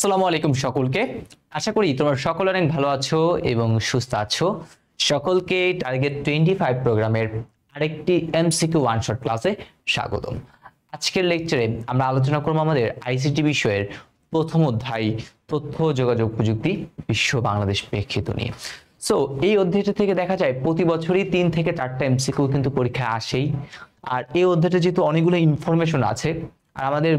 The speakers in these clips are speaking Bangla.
আসসালামু আলাইকুম সকলকে। আশা করি তোমরা সকলে অনেক ভালো আছো এবং সুস্থ আছো। সকলকে টার্গেট 25 প্রোগ্রামের আরেকটি এমসিকিউ ওয়ান শট ক্লাসে স্বাগতম। আজকের লেকচারে আমরা আলোচনা করব আমাদের আইসিটি বিষয়ের প্রথম অধ্যায় তথ্য যোগাযোগ প্রযুক্তি বিশ্ব বাংলাদেশ প্রেক্ষিত নিয়ে। সো এই অধ্যায়টা থেকে দেখা যায় প্রতি বছরই 3 থেকে 4টা এমসিকিউ কিন্তু পরীক্ষায় আসেই। আর এই অধ্যায়টা যেহেতু অনেকগুলো ইনফরমেশন আছে আর আমাদের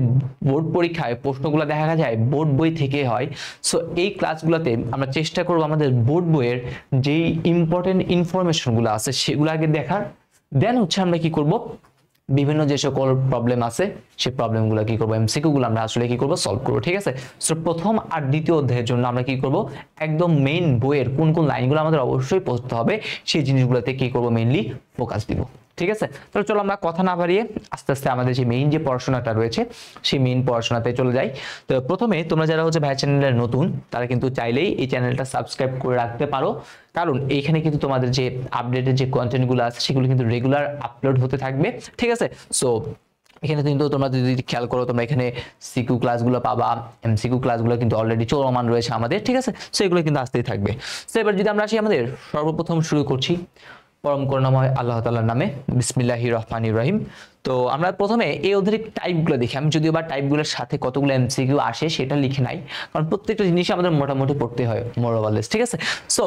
বোর্ড পরীক্ষায় প্রশ্নগুলো দেখা যায় বোর্ড বই থেকে হয়। সো এই ক্লাসগুলোতে আমরা চেষ্টা করব আমাদের বোর্ড বইয়ের যেই ইম্পর্টেন্ট ইনফরমেশনগুলো আছে সেগুলো আগে দেখার, দেন হচ্ছে আমরা কি করব বিভিন্ন যে সকল প্রবলেম আছে সেই প্রবলেমগুলো কি করব এমসিকিউ গুলো আমরা আসলে কি করব সলভ করব। ঠিক আছে, সো প্রথম আর দ্বিতীয় অধ্যায়ের জন্য আমরা কি করব একদম মেইন বইয়ের কোন কোন লাইনগুলো আমাদের অবশ্যই পড়তে হবে সেই জিনিসগুলোতে কি করব মেইনলি ফোকাস দিব। ঠিক আছে, তাহলে চলো আমরা কথা না বাড়িয়ে আস্তে আস্তে আমাদের যে মেইন যে পড়াশোনাটা রয়েছে সেই মেইন পড়াশোনাতে চলে যাই। তো প্রথমে তোমরা যারা হচ্ছে ভাই চ্যানেলের নতুন তারা কিন্তু চাইলেই এই চ্যানেলটা সাবস্ক্রাইব করে রাখতে পারো, কারণ এইখানে কিন্তু তোমাদের যে আপডেটেড যে কন্টেন্টগুলো আছে সেগুলো কিন্তু রেগুলার আপলোড হতে থাকবে। ঠিক আছে, সো এখানে কিন্তু তোমরা যদি খেয়াল করো তোমরা এখানে সিকিউ ক্লাসগুলো পাবা, এমসিকিউ ক্লাসগুলো কিন্তু অলরেডি চলমান রয়েছে আমাদের। ঠিক আছে, সো এগুলো কিন্তু আসতেই থাকবে। সো এবার যদি আমরা আসি আমাদের সর্বপ্রথম শুরু করছি পরম করুণাময় আল্লাহ তাআলার নামে, বিসমিল্লাহির রহমানির রহিম। তো আমরা প্রথমে এই অধ্যায়ের টাইপগুলো দেখি। আমি যদিও বা টাইপগুলোর সাথে কতগুলো এমসিকিউ আসে সেটা লিখে নাই, কারণ প্রত্যেকটা জিনিস আমাদের মোটামুটি পড়তে হয় মোরওভারলেস। ঠিক আছে, সো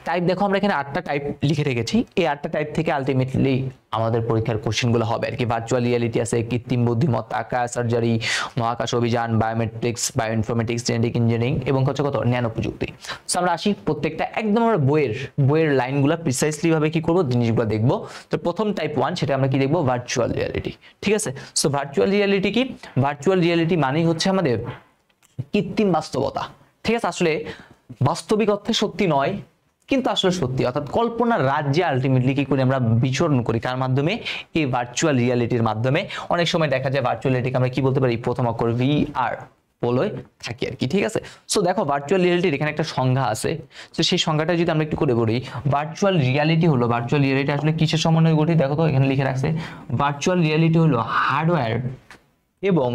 টাইপ দেখো আমরা এখানে 8টা টাইপ লিখে রেখেছি। এই 8টা টাইপ থেকে আলটিমেটলি আমাদের পরীক্ষার কোশ্চেনগুলো হবে আর কি। ভার্চুয়াল রিয়ালিটি আছে, কৃত্রিম বুদ্ধিমত্তা, আকাশ সার্জারি, মহাকাশ অভিযান, বায়োমেট্রিক্স, বায়োইনফরমেটিক্স, জেনেটিক ইঞ্জিনিয়ারিং এবং হচ্ছে কত ন্যানো প্রযুক্তি। সো আমরা আসি প্রত্যেকটা একদম আমরা বইয়ের লাইনগুলো প্রিসাইসলি ভাবে কি করব জিনিসগুলো দেখব। তো প্রথম টাইপ 1 সেটা আমরা কি দেখব ভার্চুয়াল রিয়ালিটি। ঠিক আছে, সো ভার্চুয়াল রিয়ালিটি কি? ভার্চুয়াল রিয়ালিটি মানেই হচ্ছে আমাদের কৃত্রিম বাস্তবতা। ঠিক আছে, আসলে বাস্তবিক অর্থে সত্যি নয় কিন্তু আসলে সত্যি, অর্থাৎ কল্পনার রাজ্যে আলটিমেটলি কি করে আমরা বিচরণ করি কার মাধ্যমে? এই ভার্চুয়াল রিয়ালিটির মাধ্যমে। অনেক সময় দেখা যায় ভার্চুয়াল রিয়ালিটিকে আমরা কি বলতে পারি? প্রথম অক্ষর VR বলে থাকি আর কি। ঠিক আছে, সো দেখো ভার্চুয়াল রিয়ালিটির এখানে একটা সংজ্ঞা আছে। তো সেই সংজ্ঞাটা যদি আমরা একটু করে বলি, ভার্চুয়াল রিয়ালিটি হলো, ভার্চুয়াল রিয়ালিটি আসলে কিসের সমন্বয়ে গঠিত? দেখো তো এখানে লিখে রাখছে, ভার্চুয়াল রিয়ালিটি হলো হার্ডওয়্যার এবং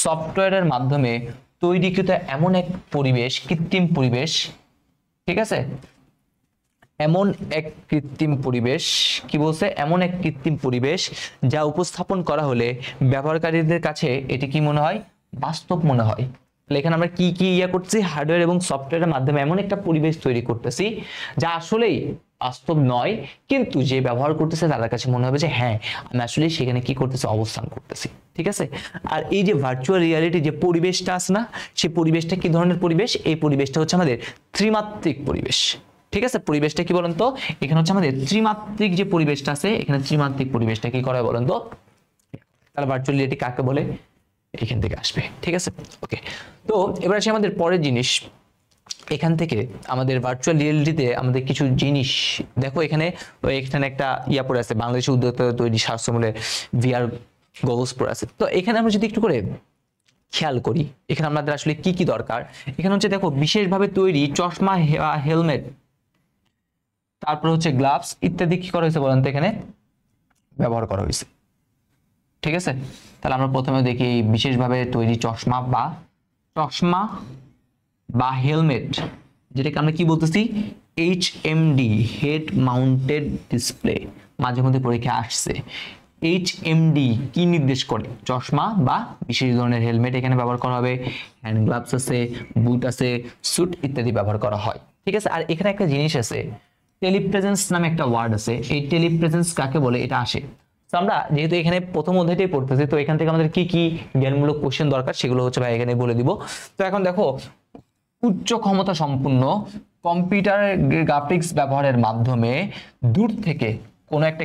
সফটওয়্যারের মাধ্যমে তৈরিকৃত এমন এক পরিবেশ, কৃত্রিম পরিবেশ। ঠিক আছে, এমন এক কৃত্রিম পরিবেশ, কি বলছে? এমন এক কৃত্রিম পরিবেশ যা উপস্থাপন করা হলে ব্যবহারকারীদের কাছে এটি কি মনে হয়? বাস্তব মনে হয়। এখানে আমরা কি কি করছি? হার্ডওয়্যার এবং সফটওয়্যারের মাধ্যমে এমন একটা পরিবেশ তৈরি করতেছি যা আসলেই বাস্তব নয়, কিন্তু যে ব্যবহার করতেছে তাদের কাছে মনে হবে যে হ্যাঁ আমি আসলে সেখানে কি করতেছি? অবস্থান করতেছি। ঠিক আছে, আর এই যে ভার্চুয়াল রিয়ালিটি যে পরিবেশটা আছে না, সেই পরিবেশটা কি ধরনের পরিবেশ? এই পরিবেশটা হচ্ছে আমাদের ত্রিমাত্রিক পরিবেশ। ঠিক আছে, পরিবেশটা কি বলেন তো? এখানে হচ্ছে আমাদের ত্রিমাত্রিক যে পরিবেশটা আছে, এখানে ত্রিমাত্রিক পরিবেশটা কি করে বলেন তো? তাহলে ভার্চুয়াল রিয়ালিটি কাকে বলে? এখান থেকে আসবে। ঠিক আছে, ওকে। তো এবার আসি আমাদের পরের জিনিস। এখান থেকে আমাদের ভার্চুয়াল রিয়ালিটিতে আমাদের কিছু জিনিস দেখো, এখানে একটা পড়ে আছে, বাংলাদেশের উদ্যোক্তা তৈরি স্বাস্থ্যমূল্যের VR গগলস পড়ে আছে। তো এখানে আমরা যদি একটু করে খেয়াল করি এখানে আমাদের আসলে কি কি দরকার। এখানে হচ্ছে দেখো বিশেষভাবে তৈরি চশমা, হেলমেট, তারপর হচ্ছে গ্লাভস ইত্যাদি কি করা হয়েছে বলেন তো? এখানে ব্যবহার করা হয়েছে। ঠিক আছে, তাহলে আমরা প্রথমে দেখি বিশেষভাবে তৈরি চশমা বা হেলমেট, যেটাকে আমরা কি বলতেছি? HMD, head mounted display. মাঝে মধ্যে পরীক্ষা আসছে। HMD কি নির্দেশ করে? চশমা বা বিশেষ ধরনের হেলমেট এখানে ব্যবহার করা হবে। হ্যান্ড গ্লাভস আছে, বুট আছে, স্যুট ইত্যাদি ব্যবহার করা হয়। ঠিক আছে, আর এখানে একটা জিনিস আছে, টেলিপ্রেজেন্স নামে একটা ওয়ার্ড আছে। এই টেলিপ্রেজেন্স কাকে বলে? এটা আসে। তো আমরা যেহেতু এখানে প্রথম অধ্যায়টাই পড়তেছি, তো এখান থেকে আমাদের কি কি জ্ঞানমূলক কোশ্চেন দরকার সেগুলো হচ্ছে ভাই এখানে বলে দিব। তো এখন দেখো, উচ্চ ক্ষমতা সম্পন্ন কম্পিউটার গ্রাফিক্স ব্যবহারের মাধ্যমে দূর থেকে কোনো একটা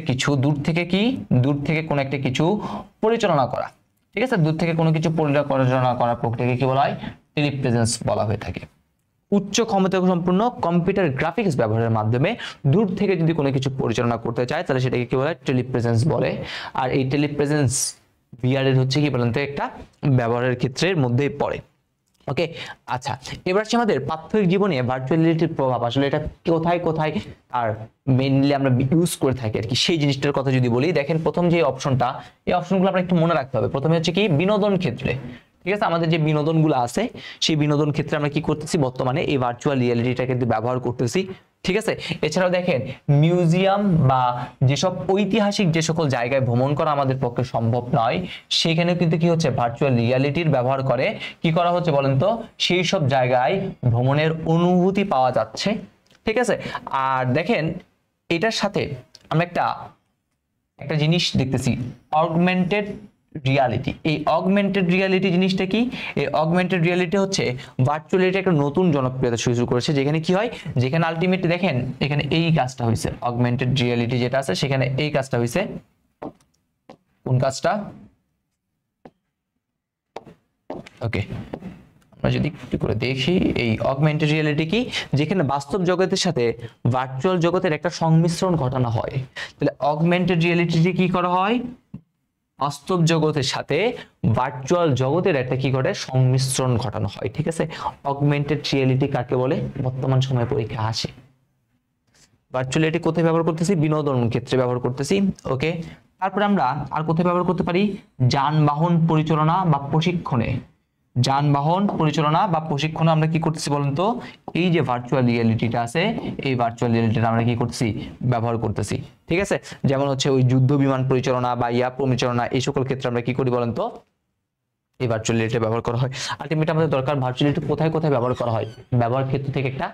কিছু পরিচালনা করা। ঠিক আছে, দূর থেকে কোনো কিছু পরিচালনা করার প্রক্রিয়াকে কি বলা হয়? টেলিপ্রেজেন্স বলা হয়ে থাকে। উচ্চ ক্ষমতা সম্পন্ন কম্পিউটার গ্রাফিক্স ব্যবহারের মাধ্যমে দূর থেকে যদি কোনো কিছু পরিচালনা করতে চায় তাহলে সেটাকে কি বলা হয়? টেলিপ্রেজেন্স বলে। আর এই টেলিপ্রেজেন্স VR এর হচ্ছে কি বলেন তো? একটা ব্যবহারের ক্ষেত্রের মধ্যেই পড়ে। ওকে, আচ্ছা, এবার হচ্ছে আমাদের প্রাত্যহিক জীবনে ভার্চুয়াল রিয়ালিটির প্রভাব আসলে এটা কোথায় কোথায় আর মেইনলি আমরা ইউজ করে থাকি আর কি, সেই জিনিসটার কথা যদি বলি, দেখেন প্রথম যে অপশনটা, এই অপশনগুলো আমরা একটু মনে রাখতে হবে। প্রথমে হচ্ছে কি বিনোদন ক্ষেত্রে। ঠিক আছে, আমাদের যে বিনোদনগুলো আছে সেই বিনোদন ক্ষেত্রে আমরা কি করতেছি বর্তমানে এই ভার্চুয়াল রিয়েলিটিটা কিন্তু ব্যবহার করতেছি। ঠিক আছে, এছাড়াও দেখেন মিউজিয়াম বা যেসব ঐতিহাসিক যে সকল জায়গায় ভ্রমণ করা আমাদের পক্ষে সম্ভব নয়, সেখানেও কিন্তু কি হচ্ছে ভার্চুয়াল রিয়ালিটির ব্যবহার করে কি করা হচ্ছে বলেন তো, সেই সব জায়গায় ভ্রমণের অনুভূতি পাওয়া যাচ্ছে। ঠিক আছে, আর দেখেন এটার সাথে আমরা একটা জিনিস দেখতেছি, অগমেন্টেড রিয়ালিটি। এই অগমেন্টেড রিয়ালিটি জিনিসটা কি? এই অগমেন্টেড রিয়ালিটি হচ্ছে ভার্চুয়ালিটি একটা নতুন জনপ্রিয়তা শুরু করেছে, যেখানে কি হয়, যেখানে আলটিমেটলি দেখেন এখানে এই কাজটা হয়েছে, অগমেন্টেড রিয়ালিটি যেটা আছে সেখানে এই কাজটা হয়েছে। কোন কাজটা? ওকে, আমরা যদি একটু করে দেখি এই অগমেন্টেড রিয়ালিটি কি, যেখানে বাস্তব জগতের সাথে ভার্চুয়াল জগতের একটা সংমিশ্রণ ঘটানো হয়। তাহলে অগমেন্টেড রিয়ালিটিতে কি করা হয়, বাস্তব জগতের সাথে ভার্চুয়াল জগতের একটা কি ঘটে, সংমিশ্রণ ঘটানো হয়। ঠিক আছে, অগমেন্টেড রিয়ালিটি কাকে বলে বর্তমান সময়ে পরীক্ষা আসে। ভার্চুয়ালিটি কোথায় ব্যবহার করতেছি? বিনোদন ক্ষেত্রে ব্যবহার করতেছি। ওকে, তারপরে আমরা আর কোথায় ব্যবহার করতে পারি? যানবাহন পরিচালনা বা প্রশিক্ষণে। যানবাহন পরিচালনা বা প্রশিক্ষণে আমরা কি করতেছি বলুন তো, এই যে ভার্চুয়াল রিয়েলিটিটা আছে এই ভার্চুয়াল রিয়েলিটিটা আমরা কি করতেছি, ব্যবহার করতেছি। ঠিক আছে, যেমন হচ্ছে ওই যুদ্ধ বিমান পরিচালনা বা ইয়া পরিচালনা, এই সকল ক্ষেত্রে আমরা কি করি বলেন তো, এই ভার্চুয়াল রিয়েলিটি ব্যবহার করা হয়। আলটিমেটলি আমাদের দরকার ভার্চুয়াল রিয়েলিটি কোথায় কোথায় ব্যবহার করা হয়, ব্যবহার ক্ষেত্র থেকে একটা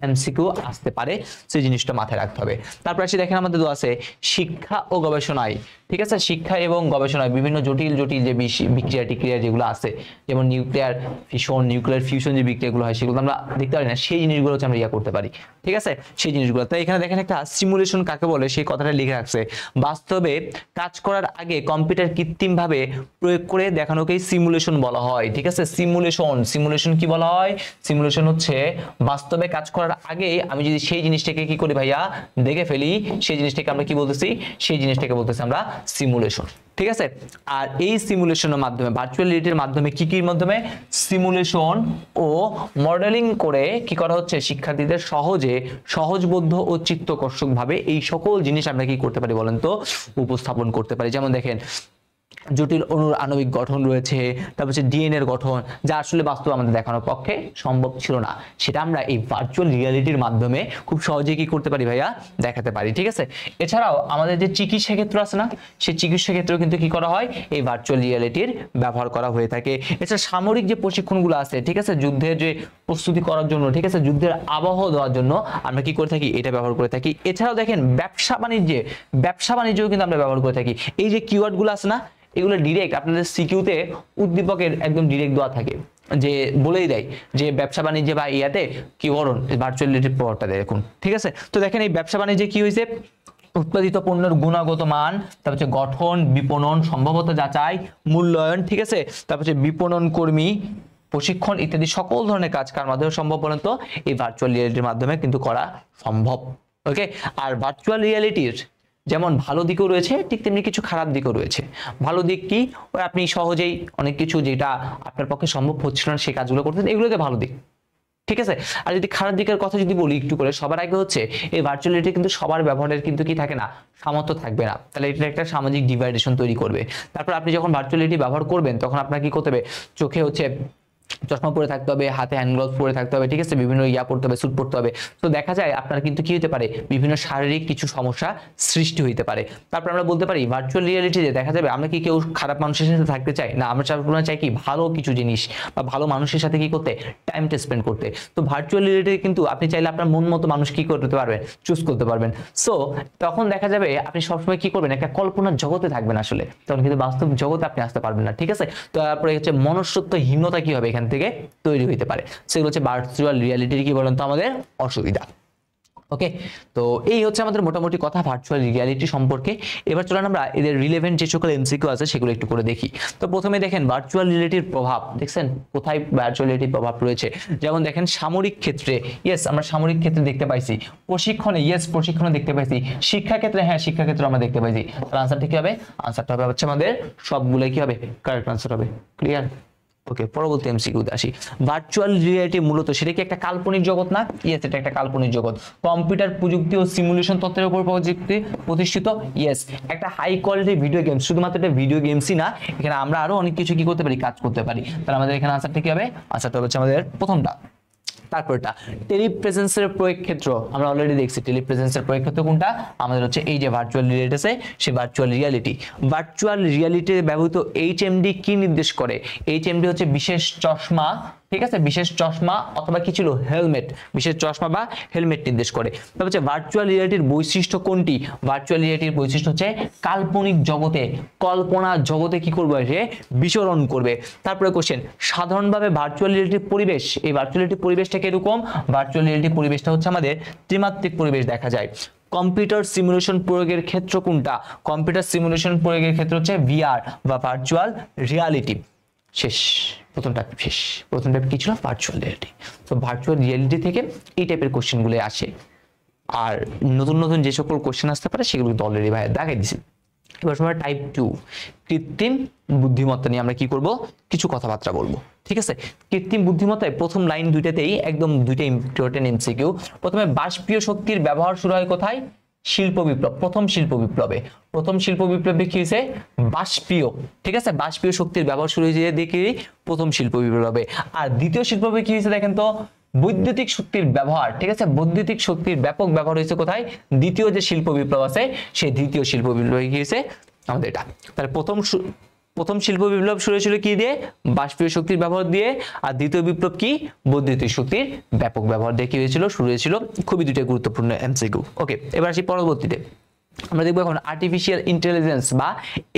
এমসিকিউ আসতে পারে, সেই জিনিসটা মাথায় রাখতে হবে। তারপর আসি দেখেন আমাদের আছে শিক্ষা ও গবেষণায়। ঠিক আছে, শিক্ষা এবং গবেষণায় বিভিন্ন জটিল জটিল যে বিক্রিয়া টিক্রিয়া যেগুলো আছে, যেমন নিউক্লিয়ার ফিউশন যে বিক্রিয়াগুলো হয় সেগুলো আমরা দেখতে পারি না, সেই জিনিসগুলো হচ্ছে আমরা ইয়া করতে পারি। ঠিক আছে, সেই জিনিসগুলো। তো এখানে দেখেন একটা সিমুলেশন কাকে বলে সেই কথাটা লিখে রাখছে, বাস্তবে কাজ করার আগে কম্পিউটার কৃত্রিমভাবে প্রয়োগ করে দেখানোকেই সিমুলেশন বলা হয়। ঠিক আছে, সিমুলেশন কি বলা হয়? সিমুলেশন হচ্ছে বাস্তবে কাজ করার আগে আমি যদি সেই জিনিসটাকে কি করি ভাইয়া, দেখে ফেলি, সেই জিনিসটাকে আমরা কি বলতেছি, সেই জিনিসটাকে বলতেছি আমরা সিমুলেশন। ঠিক আছে, আর এই সিমুলেশনের মাধ্যমে ভার্চুয়াল রিয়েলিটির মাধ্যমে কি মাধ্যমে, সিমুলেশন ও মডেলিং করে কি করা হচ্ছে, শিক্ষার্থীদের সহজবোধ্য ও চিত্তকর্ষক ভাবে এই সকল জিনিস আমরা কি করতে পারি বলেন তো, উপস্থাপন করতে পারি। যেমন দেখেন জটিল অণুর আণবিক গঠন রয়েছে, তারপর হচ্ছে ডিএনএ এর গঠন, যা আসলে বাস্তবে আমাদের দেখানোর পক্ষে সম্ভব ছিল না, সেটা আমরা এই ভার্চুয়াল রিয়ালিটির মাধ্যমে খুব সহজেই কি করতে পারি ভাইয়া, দেখাতে পারি। ঠিক আছে, এছাড়াও আমাদের যে চিকিৎসা ক্ষেত্র আছে না, সেই চিকিৎসা ক্ষেত্রেও কিন্তু কি করা হয়, এই ভার্চুয়াল রিয়ালিটির ব্যবহার করা হয়ে থাকে। এছাড়া সামরিক যে প্রশিক্ষণগুলো আছে, ঠিক আছে, যুদ্ধের যে প্রস্তুতি করার জন্য, ঠিক আছে, যুদ্ধের আবহ দেওয়ার জন্য আমরা কি করে থাকি, এটা ব্যবহার করে থাকি। এছাড়াও দেখেন ব্যবসা বাণিজ্যও কিন্তু আমরা ব্যবহার করে থাকি। এই যে কিওয়ার্ডগুলো আছে না, এগুলো ডিরেক্ট আপনাদের সিকিউতে উদ্দীপকের একদম ডিরেক্ট দেওয়া থাকে, যে বলেই দেয় যে ব্যবসা বাণিজ্যে বা ইয়াতে কি করুন, ভার্চুয়াল রিয়েলিটির প্রভাবটা দেখুন। ঠিক আছে, তো দেখেন এই ব্যবসা বাণিজ্যে কি হয়েছে, উৎপাদিত পণ্যের গুণগত মান, তারপর হচ্ছে গঠন, বিপণন, সম্ভাব্যতা যাচাই, মূল্যায়ন, ঠিক আছে, তারপর হচ্ছে বিপণন কর্মী প্রশিক্ষণ ইত্যাদি সকল ধরনের কাজ কার মাধ্যমে সম্ভব বলেন তো, এই ভার্চুয়াল রিয়েলিটির মাধ্যমে কিন্তু করা সম্ভব। ওকে, আর ভার্চুয়াল রিয়েলিটির যেমন ভালো দিকও রয়েছে, ঠিক তেমনি কিছু খারাপ দিকও রয়েছে। ভালো দিক কি, ওই আপনি সহজেই অনেক কিছু যেটা আপনার পক্ষে সম্ভব হচ্ছিল না সেই কাজগুলো করতেন, এগুলোতে ভালো দিক। ঠিক আছে, আর যদি খারাপ দিকের কথা যদি বলি একটু করে, সবার আগে হচ্ছে এই ভার্চুয়াল রিয়েলিটি কিন্তু সবার ব্যবহারের কিন্তু কি থাকে না, সামর্থ্য থাকবে না, তাহলে এটা একটা সামাজিক ডিভাইডেশন তৈরি করবে। তারপর আপনি যখন ভার্চুয়াল রিয়েলিটি ব্যবহার করবেন তখন আপনার কি করতে হবে, চোখে হচ্ছে চশমা পরে থাকতে হবে, হাতে হ্যান্ড গ্লাভস পরে থাকতে হবে, ঠিক আছে, বিভিন্ন ইয়া পড়তে হবে, স্যুট পড়তে হবে। তো দেখা যায় আপনার কিন্তু কি হতে পারে, বিভিন্ন শারীরিক কিছু সমস্যা সৃষ্টি হইতে পারে। তারপর আমরা বলতে পারি ভার্চুয়াল রিয়েলিটিতে দেখা যাবে আমরা কি কেউ খারাপ মানুষের সাথে থাকতে চাই না, আমরা চাই কি ভালো কিছু জিনিস বা ভালো মানুষের সাথে কি করতে, টাইমটা স্পেন্ড করতে। তো ভার্চুয়াল রিয়েলিটি কিন্তু আপনি চাইলে আপনার মন মতো মানুষ কি করতে পারবেন, চুজ করতে পারবেন। সো তখন দেখা যাবে আপনি সবসময় কি করবেন, একটা কল্পনার জগতে থাকবেন, আসলে তখন কিন্তু বাস্তব জগতে আপনি আসতে পারবেন না। ঠিক আছে, তো তারপরে হচ্ছে মনুষ্যত্বহীনতা কি হবে এখান থেকে তৈরি হইতে পারে, সেগুলো হচ্ছে ভার্চুয়াল রিয়েলিটির কি বলেন তো আমাদের অসুবিধা। ওকে, তো এই হচ্ছে আমাদের মোটামুটি কথা ভার্চুয়াল রিয়েলিটি সম্পর্কে। এবার চলেন আমরা এদের রিলেভেন্ট যে সকল এমসিকিউ আছে সেগুলো একটু করে দেখি। তো প্রথমে দেখেন ভার্চুয়াল রিয়েলিটির প্রভাব, দেখছেন কোথায় ভার্চুয়াল রিয়েলিটির প্রভাব রয়েছে। যেমন দেখেন সামরিক ক্ষেত্রে, ইয়েস আমরা সামরিক ক্ষেত্রে দেখতে পাইছি, প্রশিক্ষণে, ইয়েস প্রশিক্ষণে দেখতে পাইছি, শিক্ষা ক্ষেত্রে, হ্যাঁ শিক্ষা ক্ষেত্রে আমরা দেখতে পাইছি। তাহলে আনসারটা কি হবে, আনসারটা হবে হচ্ছে আমাদের সবগুলোই কি হবে, কারেক্ট আনসার হবে। ক্লিয়ার? ওকে, পরবর্তী এমসিকিউতে আসি। ভার্চুয়াল রিয়েলিটি মূলত সেটা কি একটা কাল্পনিক জগৎ না? ইয়েস, এটা একটা কাল্পনিক জগৎ। কম্পিউটার প্রযুক্তি ও সিমুলেশন তত্ত্বের উপর প্রতিষ্ঠিত। ইয়েস, একটা হাই কোয়ালিটি ভিডিও গেম। শুধুমাত্র একটা ভিডিও গেমসই না, এখানে আমরা আরো অনেক কিছু কি করতে পারি, কাজ করতে পারি। তাহলে আমাদের এখানে আনসারটা কি হবে? আনসারটা হচ্ছে আমাদের প্রথমটা। তারপরটা টেলিপ্রেজেন্সের প্রয়োগ ক্ষেত্র, আমরা অলরেডি দেখছি টেলিপ্রেজেন্সের প্রয়োগ ক্ষেত্র কোনটা, আমাদের হচ্ছে এই যে ভার্চুয়াল রিয়েলিটি আছে, সেই ভার্চুয়াল রিয়েলিটি। ভার্চুয়াল রিয়েলিটিতে ব্যবহৃত এইচএমডি কি নির্দেশ করে? এইচএমডি হচ্ছে বিশেষ চশমা, ঠিক আছে, বিশেষ চশমা অথবা কি ছিল, হেলমেট। বিশেষ চশমা বা হেলমেট নির্দেশ করে। তারপর হচ্ছে ভার্চুয়াল রিয়েলিটির বৈশিষ্ট্য কোনটি? ভার্চুয়াল রিয়েলিটির বৈশিষ্ট্য হচ্ছে কাল্পনিক জগতে, কল্পনা জগতে কি করবে, সে বিচরণ করবে। তারপরে কোশ্চেন, সাধারণভাবে ভার্চুয়াল রিয়েলিটির পরিবেশ, এই ভার্চুয়াল রিয়েলিটির পরিবেশটা কিরকম? ভার্চুয়াল রিয়েলিটির পরিবেশটা হচ্ছে আমাদের ত্রিমাত্রিক পরিবেশ দেখা যায়। কম্পিউটার সিমুলেশন প্রয়োগের ক্ষেত্র কোনটা? কম্পিউটার সিমুলেশন প্রয়োগের ক্ষেত্র হচ্ছে ভিআর বা ভার্চুয়াল রিয়ালিটি। শেষ, প্রথমটা শেষ। প্রথমটা কি ছিল? Virtual reality. তো ভার্চুয়াল রিয়েলিটি থেকে এই টাইপের কোশ্চেনগুলো আসে, আর নতুন নতুন যে সকল কোশ্চেন আসতে পারে সেগুলো কিন্তু অলরেডি ভাই দেখাই দিছি। এবার সময় টাইপ 2 কৃত্রিম বুদ্ধিমত্তা নিয়ে আমরা কি করব, কিছু কথাবার্তা বলবো। ঠিক আছে, কৃত্রিম বুদ্ধিমত্তায় প্রথম লাইন দুইটাতেই একদম দুইটা ইম্পর্টেন্ট এমসিকিউ। প্রথমে বাষ্পীয় শক্তির ব্যবহার শুরু হয় কোথায়? শিল্প বিপ্লব, প্রথম শিল্প বিপ্লবে। প্রথম শিল্প বিপ্লবে কি হয়েছে? বাষ্পীয়, ঠিক আছে, বাষ্পীয় শক্তির ব্যবহার শুরু হয়েছে দেখি প্রথম শিল্প বিপ্লবে। আর দ্বিতীয় শিল্প বিপ্লবে কি হয়েছে দেখেন তো? বৈদ্যুতিক শক্তির ব্যবহার, ঠিক আছে, বৈদ্যুতিক শক্তির ব্যাপক ব্যবহার হয়েছে কোথায়? দ্বিতীয় যে শিল্প বিপ্লব আছে সেই দ্বিতীয় শিল্প বিপ্লবে কি হয়েছে আমাদের এটা। তাহলে প্রথম শিল্প বিপ্লব শুরু হয়েছিল কি দিয়ে? বাষ্পীয় শক্তির ব্যবহার দিয়ে। আর দ্বিতীয় বিপ্লব কি? বৈদ্যুতিক শক্তির ব্যাপক ব্যবহার দিয়ে কি হয়েছিল, শুরু হয়েছিল। খুবই দুটো গুরুত্বপূর্ণ এমসিকিউ। ওকে, এবার আসি পরবর্তীতে। আমরা দেখবো এখন আর্টিফিশিয়াল ইন্টেলিজেন্স বা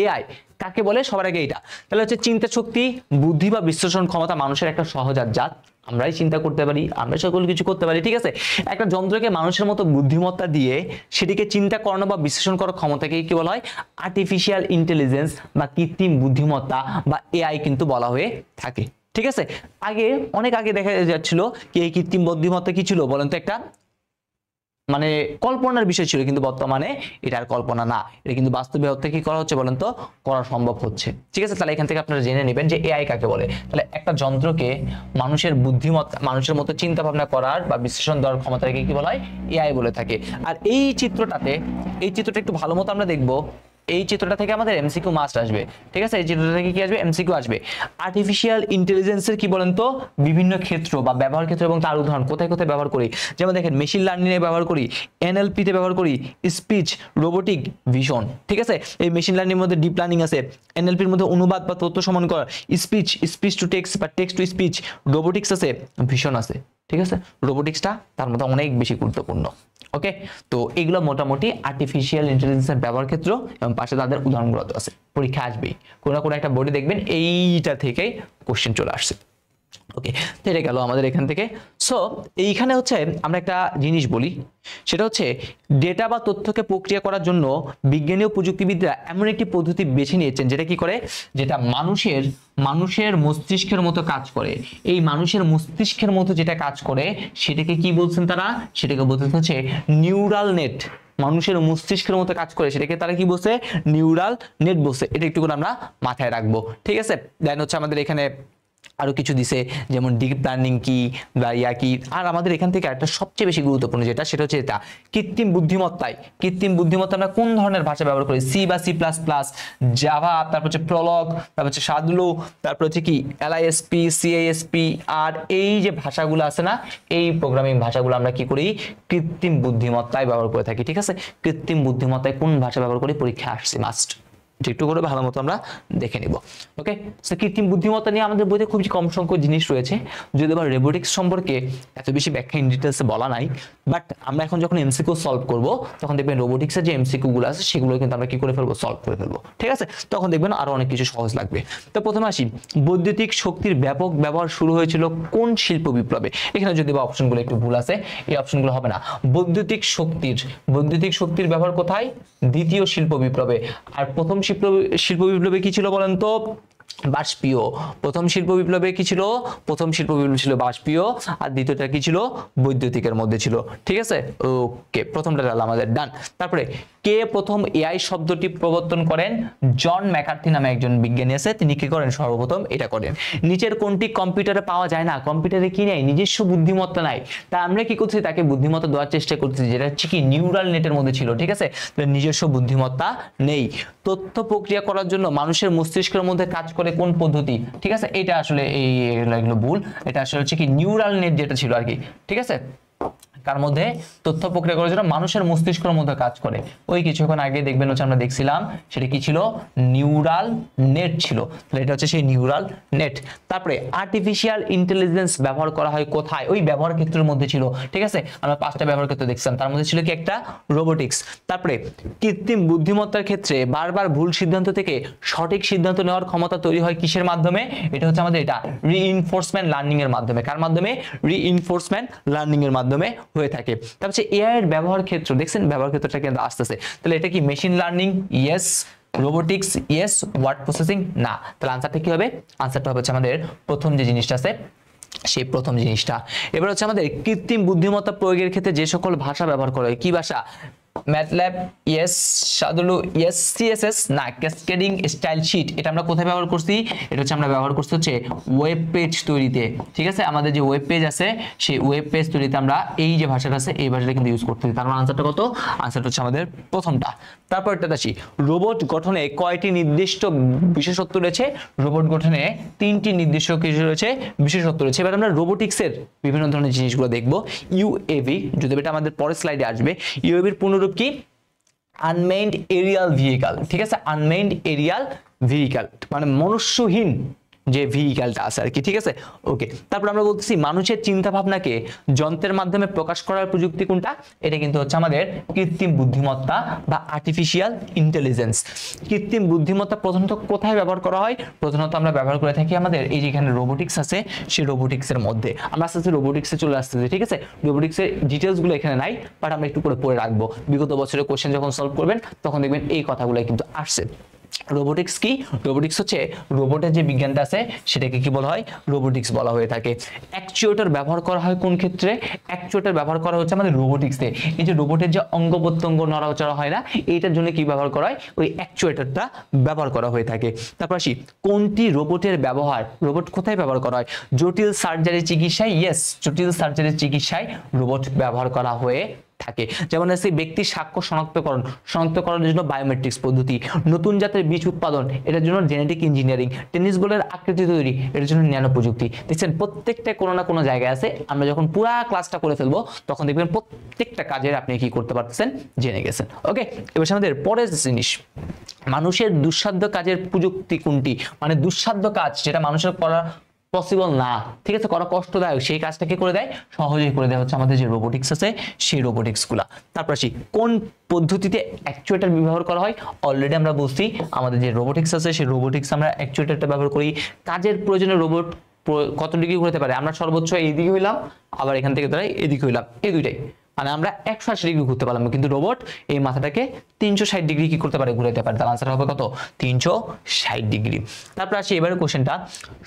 এআই কাকে বলে। সবার আগে এটা তাহলে হচ্ছে চিন্তা শক্তি, বুদ্ধি বা বিশ্লেষণ ক্ষমতা মানুষের একটা সহজাত জাত। আমরাই চিন্তা করতে পারি, আমরা সকল কিছু করতে পারি, ঠিক আছে। একটা যন্ত্রকে মানুষের মতো বুদ্ধিমত্তা দিয়ে সেটিকে চিন্তা করানো বা বিশ্লেষণ করার ক্ষমতাকে কি বলা হয়? আর্টিফিশিয়াল ইন্টেলিজেন্স বা কৃত্রিম বুদ্ধিমত্তা বা এআই কিন্তু বলা হয়ে থাকে। ঠিক আছে, আগে অনেক আগে দেখা যাচ্ছিল কি এই কৃত্রিম বুদ্ধিমত্তা কি ছিল বলেন তো? একটা মানে কল্পনার বিষয় ছিল, কিন্তু বর্তমানে এটা আর কল্পনা না, এটা কিন্তু বাস্তবে হতে কি করা হচ্ছে বলেন তো? করা সম্ভব হচ্ছে। ঠিক আছে, তাহলে এখান থেকে আপনারা জেনে নেবেন যে এআই কাকে বলে। তাহলে একটা যন্ত্রকে মানুষের বুদ্ধিমত্তা, মানুষের মতো চিন্তা ভাবনা করার বা বিশ্লেষণ দেওয়ার ক্ষমতাকে কি বলা হয়? এআই বলে থাকে। আর এই চিত্রটা একটু ভালো মতো আমরা দেখবো। এই চিত্রটা থেকে আমাদের এমসিকিউ মাস্ট আসবে। ঠিক আছে, এই চিত্রটা থেকে কি আসবে? এমসিকিউ আসবে। আর্টিফিশিয়াল ইন্টেলিজেন্সের কি বলেন তো বিভিন্ন ক্ষেত্র বা ব্যবহার ক্ষেত্র এবং তার উদাহরণ কোথায় কোথায় ব্যবহার করি। যেমন দেখেন মেশিন লার্নিং এ ব্যবহার করি, এনএলপি তে ব্যবহার করি, স্পিচ, রোবোটিক, ভিশন। ঠিক আছে, এই মেশিন লার্নিং এর মধ্যে ডিপ লার্নিং আছে, এনএলপির মধ্যে অনুবাদ বা তথ্য সমান করা, স্পিচ টু টেক্সট বা টেক্সট টু স্পিচ, রোবোটিক্স আছে, ভিশন আছে। ঠিক আছে, রোবোটিক্সটা তার মধ্যে অনেক বেশি গুরুত্বপূর্ণ। ওকে, তো এগুলো মোটামুটি আর্টিফিশিয়াল ইন্টেলিজেন্সের ব্যবহার ক্ষেত্র এবং পাশে তাদের উদাহরণগুলো আছে। পরীক্ষা আসবেই, কোনো না কোনো একটা বোর্ডে দেখবেন এইটা থেকে কোশ্চেন চলে আসছে। ওকে, তো এটা গেল আমাদের এখান থেকে। সো এইখানে হচ্ছে আমরা একটা জিনিস বলি, সেটা হচ্ছে ডেটা বা তথ্যকে প্রক্রিয়া করার জন্য বিজ্ঞানী ও প্রযুক্তিবিদরা এমন একটি পদ্ধতি বেছে নিয়েছেন যেটা কি করে, যেটা মানুষের মস্তিষ্কের মতো কাজ করে। এই মানুষের মস্তিষ্কের মতো যেটা কাজ করে সেটাকে কি বলছেন তারা? সেটাকে বলছেন হচ্ছে নিউরাল নেট। মানুষের মস্তিষ্কের মতো কাজ করে সেটাকে তারা কি বলছে? নিউরাল নেট বলছে। এটা একটু করে আমরা মাথায় রাখবো। ঠিক আছে, দেন হচ্ছে আমাদের এখানে আরো কিছু দিছে, যেমন ডিপ লার্নিং কি বা ইয়া কি। আর আমাদের এখান থেকে একটা সবচেয়ে বেশি গুরুত্বপূর্ণ যেটা, সেটা হচ্ছে এটা কৃত্রিম বুদ্ধিমত্তা আমরা কোন ধরনের ভাষা ব্যবহার করি? সি বা C++, জাভা, তারপর হচ্ছে প্রলগ, তারপর হচ্ছে সাদলু, তারপর হচ্ছে কি LISP, CISP। আর এই যে ভাষাগুলো আছে না, এই প্রোগ্রামিং ভাষাগুলো আমরা কি করি? কৃত্রিম বুদ্ধিমত্তায় ব্যবহার করে থাকি। ঠিক আছে, কৃত্রিম বুদ্ধিমত্তায় কোন ভাষা ব্যবহার করি? পরীক্ষা আসছে মাস্ট, একটু করে ভালো মতো আমরা দেখে নিব। ওকে, সো কৃত্রিম বুদ্ধিমত্তা নিয়ে আমাদের বইতে খুবই কম সংখ্যক জিনিস রয়েছে, যদি আবার রোবোটিক্স সম্পর্কে এত বেশি ব্যাখ্যা ইন ডিটেলসে বলা নাই। বাট আমরা এখন যখন এমসিকিউ সলভ করব তখন দেখবেন রোবোটিক্সের যে এমসিকিউ গুলো আছে সেগুলো কিন্তু আমরা কি করে ফেলবো? সলভ করে ফেলবো। ঠিক আছে, তখন দেখবেন আরো অনেক কিছু সহজ লাগবে। তো প্রথমে আসি, বৈদ্যুতিক শক্তির ব্যাপক ব্যবহার শুরু হয়েছিল কোন শিল্প বিপ্লবে? এখানে যদি বা অপশনগুলো একটু ভুল আছে, এই অপশনগুলো হবে না। বৈদ্যুতিক শক্তির ব্যবহার কোথায়? দ্বিতীয় শিল্প বিপ্লবে। আর প্রথম শিল্প বিপ্লবে কি ছিল বলেন তো? বাষ্পীয়। প্রথম শিল্প বিপ্লবে কি ছিল? প্রথম শিল্প বিপ্লব ছিল বাষ্পীয়, আর দ্বিতীয়টা কি ছিল? বৈদ্যুতিকের মধ্যে ছিল। ঠিক আছে, ওকে, প্রথমটা তাহলে আমাদের ডান। তারপরে কে প্রথম এআই শব্দটি প্রবর্তন করেন? জন ম্যাকার্থি নামে একজন বিজ্ঞানী আছে, তিনি কি করেন? সর্বপ্রথম এটা করেন। নিচের কোনটি কম্পিউটারে পাওয়া যায় না? কম্পিউটারে কি নেই? নিজস্ব বুদ্ধিমত্তা নাই। তা আমরা কি করছি? তাকে বুদ্ধিমত্তা দেওয়ার চেষ্টা করতেছি, যেটা হচ্ছে কি নিউরাল নেটের মধ্যে ছিল। ঠিক আছে, নিজস্ব বুদ্ধিমত্তা নেই। তথ্য প্রক্রিয়া করার জন্য মানুষের মস্তিষ্কের মধ্যে কাজ করে কোন পদ্ধতি? ঠিক আছে, এটা আসলে এগুলো ভুল। এটা আসলে হচ্ছে কি নিউরাল নেট যেটা ছিল আর কি। ঠিক আছে, কার মধ্যে? তথ্য প্রক্রিয়া করার জন্য মানুষের মস্তিষ্কের মধ্যে কাজ করে। ওই কিছুক্ষণ আগে দেখবেন হচ্ছে আমরা দেখছিলাম, সেটা কি ছিল? নিউরাল নেট ছিল। তাহলে এটা হচ্ছে সেই নিউরাল নেট। তারপরে আর্টিফিশিয়াল ইন্টেলিজেন্স ব্যবহার করা হয় কোথায়? ওই ব্যবহার ক্ষেত্রের মধ্যে ছিল। ঠিক আছে, আমরা 5টা ব্যবহার ক্ষেত্র দেখছিলাম, তার মধ্যে ছিল কি একটা? রোবোটিক্স। তারপরে কৃত্রিম বুদ্ধিমত্তার ক্ষেত্রে বারবার ভুল সিদ্ধান্ত থেকে সঠিক সিদ্ধান্ত নেওয়ার ক্ষমতা তৈরি হয় কিসের মাধ্যমে? এটা হচ্ছে আমাদের এটা রিইনফোর্সমেন্ট লার্নিং এর মাধ্যমে। কার মাধ্যমে? রিইনফোর্সমেন্ট লার্নিং এর মাধ্যমে হয়ে থাকে। তারপর হচ্ছে এআই এর ব্যবহার ক্ষেত্র, দেখছেন ব্যবহার ক্ষেত্রটা কিন্তু আসতেছে। তাহলে এটা কি machine learning? Yes. Robotics? Yes. Word processing? না। তাহলে আনসারটা কি হবে? আনসারটা হবে হচ্ছে আমাদের প্রথম যে জিনিসটা আছে, সেই প্রথম জিনিসটা। এবার হচ্ছে আমাদের কৃত্রিম বুদ্ধিমত্তা প্রয়োগের ক্ষেত্রে যে সকল ভাষা ব্যবহার করা হয়, কি ভাষা? ম্যাটল্যাব? ইয়েস। শাদুলু? ইয়েস। সিএসএস? না। ক্যাসকেডিং স্টাইল শিট, এটা আমরা কোথায় ব্যবহার করছি? এটা হচ্ছে আমরা ব্যবহার করছি হচ্ছে ওয়েব পেজ তৈরিতে। ঠিক আছে, আমাদের যে ওয়েব পেজ আছে, সেই ওয়েব পেজ তৈরিতে আমরা এই যে ভাষাটা আছে, এই ভাষাটা কিন্তু ইউজ করতেছি। তার মানে আনসারটা কত? আনসারটা হচ্ছে আমাদের প্রথমটা। তারপরটা আসি, রোবট গঠনে কয়টি নির্দিষ্ট বিশেষত্ব রয়েছে? রোবট গঠনে 3টি নির্দিষ্ট কিছু রয়েছে, বিশেষত্ব রয়েছে। এবার আমরা রোবোটিক্সের বিভিন্ন ধরনের জিনিসগুলো দেখবো। ইউএভি, যদি এটা আমাদের পরের স্লাইডে আসবে। ইউএভির পূর্ণরূপ কি? আনমেইন্ড এরিয়াল ভেহিক্যাল। ঠিক আছে, আনমেইন্ড এরিয়াল ভেহিক্যাল মানে মনুষ্যহীন যে ভেহিক্যালটা আছে আর কি। ঠিক আছে, ওকে। তারপর আমরা বলতেছি মানুষের চিন্তা ভাবনাকে যন্ত্রের মাধ্যমে প্রকাশ করার প্রযুক্তি কোনটা? এটা কিন্তু হচ্ছে আমাদের কৃত্রিম বুদ্ধিমত্তা বা আর্টিফিশিয়াল ইন্টেলিজেন্স। কৃত্রিম বুদ্ধিমত্তা প্রধানত কোথায় ব্যবহার করা হয়? প্রধানত আমরা ব্যবহার করে থাকি আমাদের এই যেখানে রোবোটিক্স আছে, সেই রোবোটিক্সের মধ্যে। আমরা আস্তে আস্তে রোবোটিক্সে চলে আসতেছি। ঠিক আছে, রোবোটিক্সের ডিটেলস গুলো এখানে নাই, বাট আমরা একটু করে পড়ে রাখবো। বিগত বছরের কোশ্চেন যখন সলভ করবেন, তখন দেখবেন এই কথাগুলো কিন্তু আসছে। রোবোটিক্স কি? রোবোটিক্স হচ্ছে রোবটের যে বিজ্ঞানটা আছে, সেটাকে কি বলা হয়? রোবোটিক্স বলা হয়ে থাকে। অ্যাকচুয়েটর ব্যবহার করা হয় কোন ক্ষেত্রে? অ্যাকচুয়েটর ব্যবহার করা হচ্ছে আমাদের রোবোটিক্সে। এই যে রোবটের যে অঙ্গ প্রত্যঙ্গ নড়াচড়া হয় না, এইটার জন্য কি ব্যবহার করা হয়? ওই অ্যাকচুয়েটরটা ব্যবহার করা হয়ে থাকে। তারপর আসি, কোনটি রোবটের ব্যবহার? রোবট কোথায় ব্যবহার করা হয়? জটিল সার্জারি চিকিৎসায়। ইয়েস, জটিল সার্জারি চিকিৎসায় রোবট ব্যবহার করা হয়ে থাকে। যেমন আছে ব্যক্তির সাক্ষ্য শনাক্তকরণের জন্য বায়োমেট্রিক্স পদ্ধতি, নতুন জাতের বীজ উৎপাদন, এটার জন্য জেনেটিক ইঞ্জিনিয়ারিং, টেনিস বলের আকৃতি তৈরি, এটার জন্য ন্যানো প্রযুক্তি। দেখছেন প্রত্যেকটা কোনো না কোনো জায়গায় আছে। আমরা যখন পুরো ক্লাসটা করে ফেলবো, তখন দেখবেন প্রত্যেকটা কাজের আপনি কি করতে পারতেছেন, জেনে গেছেন। ওকে, এবার আমাদের পরের জিনিস, মানুষের দুঃসাধ্য কাজের প্রযুক্তি কোনটি? মানে দুঃসাধ্য কাজ যেটা মানুষের করা পসিবল না, ঠিক আছে, করা কষ্টদায়ক, সেই কাজটা কি করে দেয়? সহজেই করে দেয় হচ্ছে আমাদের যে রোবোটিক্স আছে, সেই রোবোটিক্স গুলা। তারপর আসি, কোন পদ্ধতিতে অ্যাকচুয়েটর ব্যবহার করা হয়? অলরেডি আমরা বুঝছি, আমাদের যে রোবোটিক্স আছে, সেই রোবোটিক্স আমরা অ্যাকচুয়েটরটা ব্যবহার করি। কাজের প্রয়োজনে রোবট কত ডিগ্রি ঘুরতে পারে? আমরা সর্বোচ্চ এইদিকে হইলাম, আবার এখান থেকে ধরে এদিকে হইলাম, এই দুইটাই, মানে আমরা 180 ডিগ্রি ঘুরতে পারলাম, কিন্তু রোবট এই মাথাটাকে 360 ডিগ্রি কি করতে পারে? ঘুরাতে পারে। তার আনসার হবে কত? 360 ডিগ্রি। তারপর আসি এবারে কোশ্চেনটা,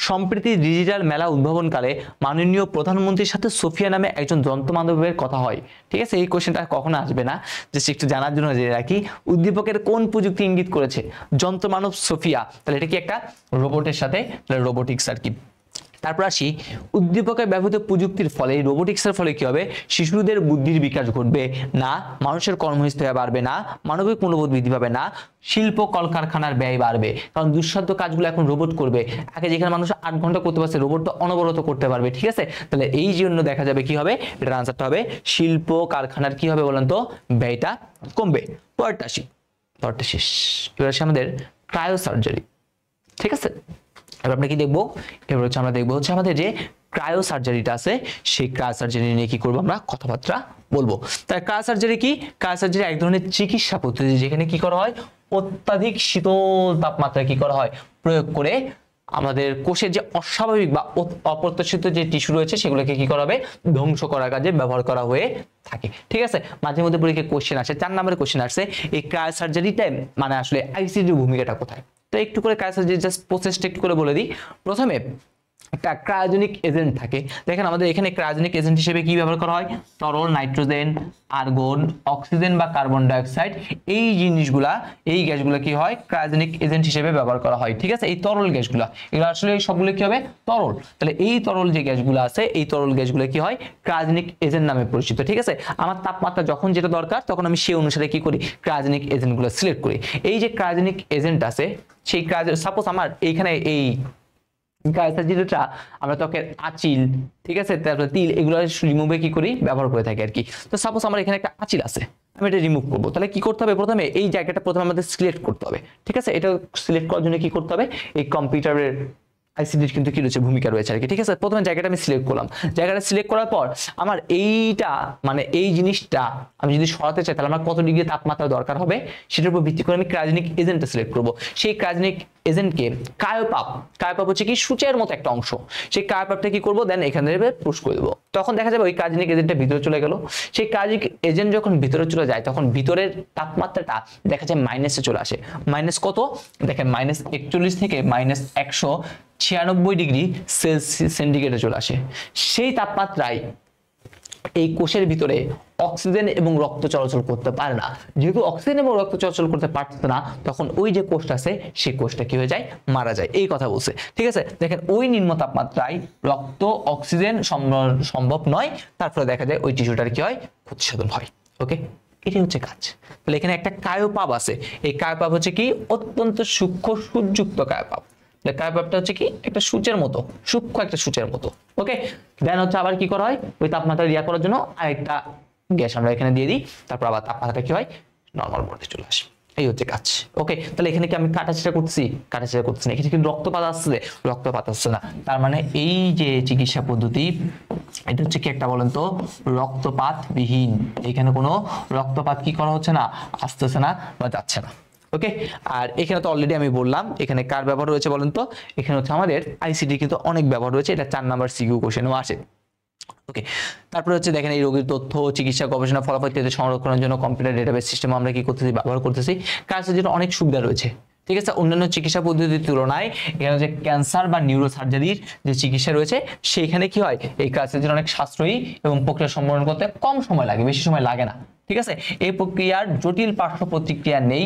সম্প্রতি ডিজিটাল মেলা উদ্ভাবনকালে মাননীয় প্রধানমন্ত্রীর সাথে সোফিয়া নামে একজন যন্ত্রমানবের কথা হয়। ঠিক আছে, এই কোশ্চেনটা কখনো আসবে না, জাস্ট একটু জানার জন্য যে রাখি। উদ্দীপকের কোন প্রযুক্তি ইঙ্গিত করেছে? যন্ত্রমানব সোফিয়া, তাহলে এটা কি একটা রোবটের সাথে রোবোটিক্স আর কি। তারপর আসি, উদ্দীপকে ব্যবহৃত প্রযুক্তির ফলে, রোবোটিক্সের ফলে কি হবে? শিশুদের বুদ্ধির বিকাশ ঘটবে না, মানুষের কর্মস্থলে বাড়বে না, মানবিক মূল্যবোধ বৃদ্ধি পাবে না, শিল্প কলকারখানার ব্যয় বাড়বে। কারণ দুঃসাধ্য কাজগুলো এখন রোবট করবে। আগে যেখানে মানুষ 8 ঘন্টা করতে পারছে, রোবট তো অনবরত করতে পারবে। ঠিক আছে, তাহলে এই জন্য দেখা যাবে কি হবে? এটার আনসারটা হবে শিল্প কারখানার কি হবে বলেন তো? ব্যয়টা কমবে। পরেরটা আসি, পরেরটা শেষ। এবার আসি আমাদের ক্রায়ো সার্জারি। ঠিক আছে, এবার আমরা কি দেখবো? এবার হচ্ছে আমরা দেখবো হচ্ছে আমাদের যে ক্রায়ো সার্জারিটা আছে, সেই ক্রায়ো সার্জারি নিয়ে কি করবো? আমরা কথাবার্তা বলবো। তাই ক্রায়ো সার্জারি কি? ক্রায়ো সার্জারি এক ধরনের চিকিৎসা পদ্ধতি, যেখানে কি করা হয়? অত্যাধিক শীতল তাপমাত্রা কি করা হয়? প্রয়োগ করে আমাদের কোষের যে অস্বাভাবিক বা অপ্রত্যাশিত যে টিস্যু রয়েছে, সেগুলোকে কি করা হবে? ধ্বংস করার কাজে ব্যবহার করা হয়ে থাকে। ঠিক আছে, মাঝে মধ্যে পরীক্ষায় কোশ্চেন আসে, 4 নম্বরের কোশ্চেন আসছে, এই ক্রায়ো সার্জারিতে মানে আসলে আইসিইউ ভূমিকাটা কোথায়? তো একটু করে ক্রায়োসার্জারি জাস্ট প্রসেসটা একটু করে বলে দিই। প্রথমে একটা ক্রায়োজেনিক এজেন্ট থাকে, দেখেন আমাদের এখানে ক্রায়োজেনিক এজেন্ট হিসেবে কি ব্যবহার করা হয়, তরল নাইট্রোজেন, আর্গন, অক্সিজেন বা কার্বন ডাইঅক্সাইড, এই জিনিসগুলা, এই গ্যাসগুলো কি হয় ক্রায়োজেনিক এজেন্ট হিসেবে ব্যবহার করা হয়। ঠিক আছে, এই তরল গ্যাসগুলো, এগুলো আসলে সবগুলো কি হবে তরল। তাহলে এই তরল যে গ্যাসগুলো আছে, এই তরল গ্যাসগুলো কি হয় ক্রায়োজেনিক এজেন্ট নামে পরিচিত। ঠিক আছে, আমার তাপমাত্রা যখন যেটা দরকার তখন আমি সেই অনুসারে কি করি ক্রায়োজেনিক এজেন্টগুলো সিলেক্ট করি। এই যে ক্রায়োজেনিক এজেন্ট আছে, সেই সাপোজ আমার এইখানে এই ক্রায়োসার্জারিটা আমরা ত্বকের আঁচিল, ঠিক আছে, তারপরে তিল, এগুলো রিমুভে কি করি ব্যবহার করে থাকি আর কি। তো সাপোজ আমার এখানে একটা আঁচিল আছে, আমি এটা রিমুভ করবো, তাহলে কি করতে হবে, প্রথমে এই জায়গাটা প্রথমে আমাদের সিলেক্ট করতে হবে। ঠিক আছে, এটা সিলেক্ট করার জন্য কি করতে হবে, এই কম্পিউটারের আইসিডির কিন্তু কি রয়েছে ভূমিকা রয়েছে আর কি। ঠিক আছে, প্রথমে জায়গাটা আমি সিলেক্ট করলাম, জায়গাটা সিলেক্ট করার পর আমার এইটা মানে এই জিনিসটা আমি যদি সরাতে চাই তাহলে আমার কত ডিগ্রি তাপমাত্রা দরকার হবে সেটার উপর ভিত্তি করে আমি ক্রায়োজেনিক এজেন্টটা সিলেক্ট করব। সেই ক্রায়োজেনিক এজেন্টকে কায়োপাপ হচ্ছে কি সূচের মতো একটা অংশ, সেই কায়োপাপটা কি করব দেন এখানে পুশ করে দেবো, তখন দেখা যাবে ওই ক্রায়োজেনিক এজেন্টটা ভিতরে চলে গেল। সেই ক্রায়োজেনিক এজেন্ট যখন ভিতরে চলে যায় তখন ভিতরের তাপমাত্রাটা দেখা যায় মাইনাসে চলে আসে। মাইনাস কত দেখেন, -41 থেকে -196 ডিগ্রি সেন্টিগ্রেডে চলে আসে। সেই তাপমাত্রায় এই কোষের ভিতরে অক্সিজেন এবং রক্ত চলাচল করতে পারে না। যেহেতু অক্সিজেন এবং রক্ত চলাচল করতে পারছে না, তখন ওই যে কোষটা আছে সেই কোষটা কি হয়ে যায় মারা যায়, এই কথা বলছে। ঠিক আছে, দেখেন ওই নিম্ন তাপমাত্রায় রক্ত অক্সিজেন সম্ভব নয়, তারপরে দেখা যায় ওই টিস্যুটার কি হয় ক্ষতিসাধন হয়। ওকে, এটাই হচ্ছে কাজ। তাহলে এখানে একটা কায়োপাপ আছে, এই কায়োপাপ হচ্ছে কি অত্যন্ত সূক্ষ্ম সুযুক্ত কায়োপাপ। কায়োপাপটা হচ্ছে কি একটা সূচের মতো, সূক্ষ্ম একটা সূচের মতো। ওকে, দেন হচ্ছে আবার কি করা হয় ওই তাপমাত্রা রিয়া করার জন্য আরেকটা গ্যাস আমরা এখানে দিয়ে দিই, তারপর আবার তাপমাত্রাটা কি হয় নরমাল মধ্যে চলে আসে, এই হচ্ছে কাজ। ওকে, তাহলে এখানে কি আমি কাটাছেড়া করছি না, এখানে কিন্তু রক্তপাত আসছে না, তার মানে এই যে চিকিৎসা পদ্ধতি এটা হচ্ছে কি একটা বলেন তো রক্তপাতবিহীন, এখানে কোনো রক্তপাত কি করা হচ্ছে না, আসতেছে না বা যাচ্ছে না। ওকে, আর এখানে তো অলরেডি আমি বললাম এখানে কার ব্যবহার রয়েছে বলেন তো, এখানে হচ্ছে আমাদের আইসিডি কিন্তু অনেক ব্যবহার রয়েছে, এটা 4 নাম্বার সিকিউ কোশ্চেনও আসে। ওকে, তারপরে হচ্ছে দেখেন এই রোগীর তথ্য চিকিৎসা গবেষণা ফলাফল ইত্যাদি সংরক্ষণের জন্য কম্পিউটার ডেটাবেস সিস্টেম আমরা কি করতেছি ব্যবহার করতেছি। ক্যান্সারের অনেক সুবিধা রয়েছে। ঠিক আছে, অন্যান্য চিকিৎসা পদ্ধতির তুলনায় এখানে যে ক্যান্সার বা নিউরোসার্জারির যে চিকিৎসা রয়েছে সেইখানে কি হয় এই ক্যান্সারের অনেক সাশ্রয়ী এবং প্রক্রিয়া সম্পন্ন করতে কম সময় লাগে, বেশি সময় লাগে না। ঠিক আছে, এই প্রক্রিয়ার জটিল পার্শ্ব প্রতিক্রিয়া নেই,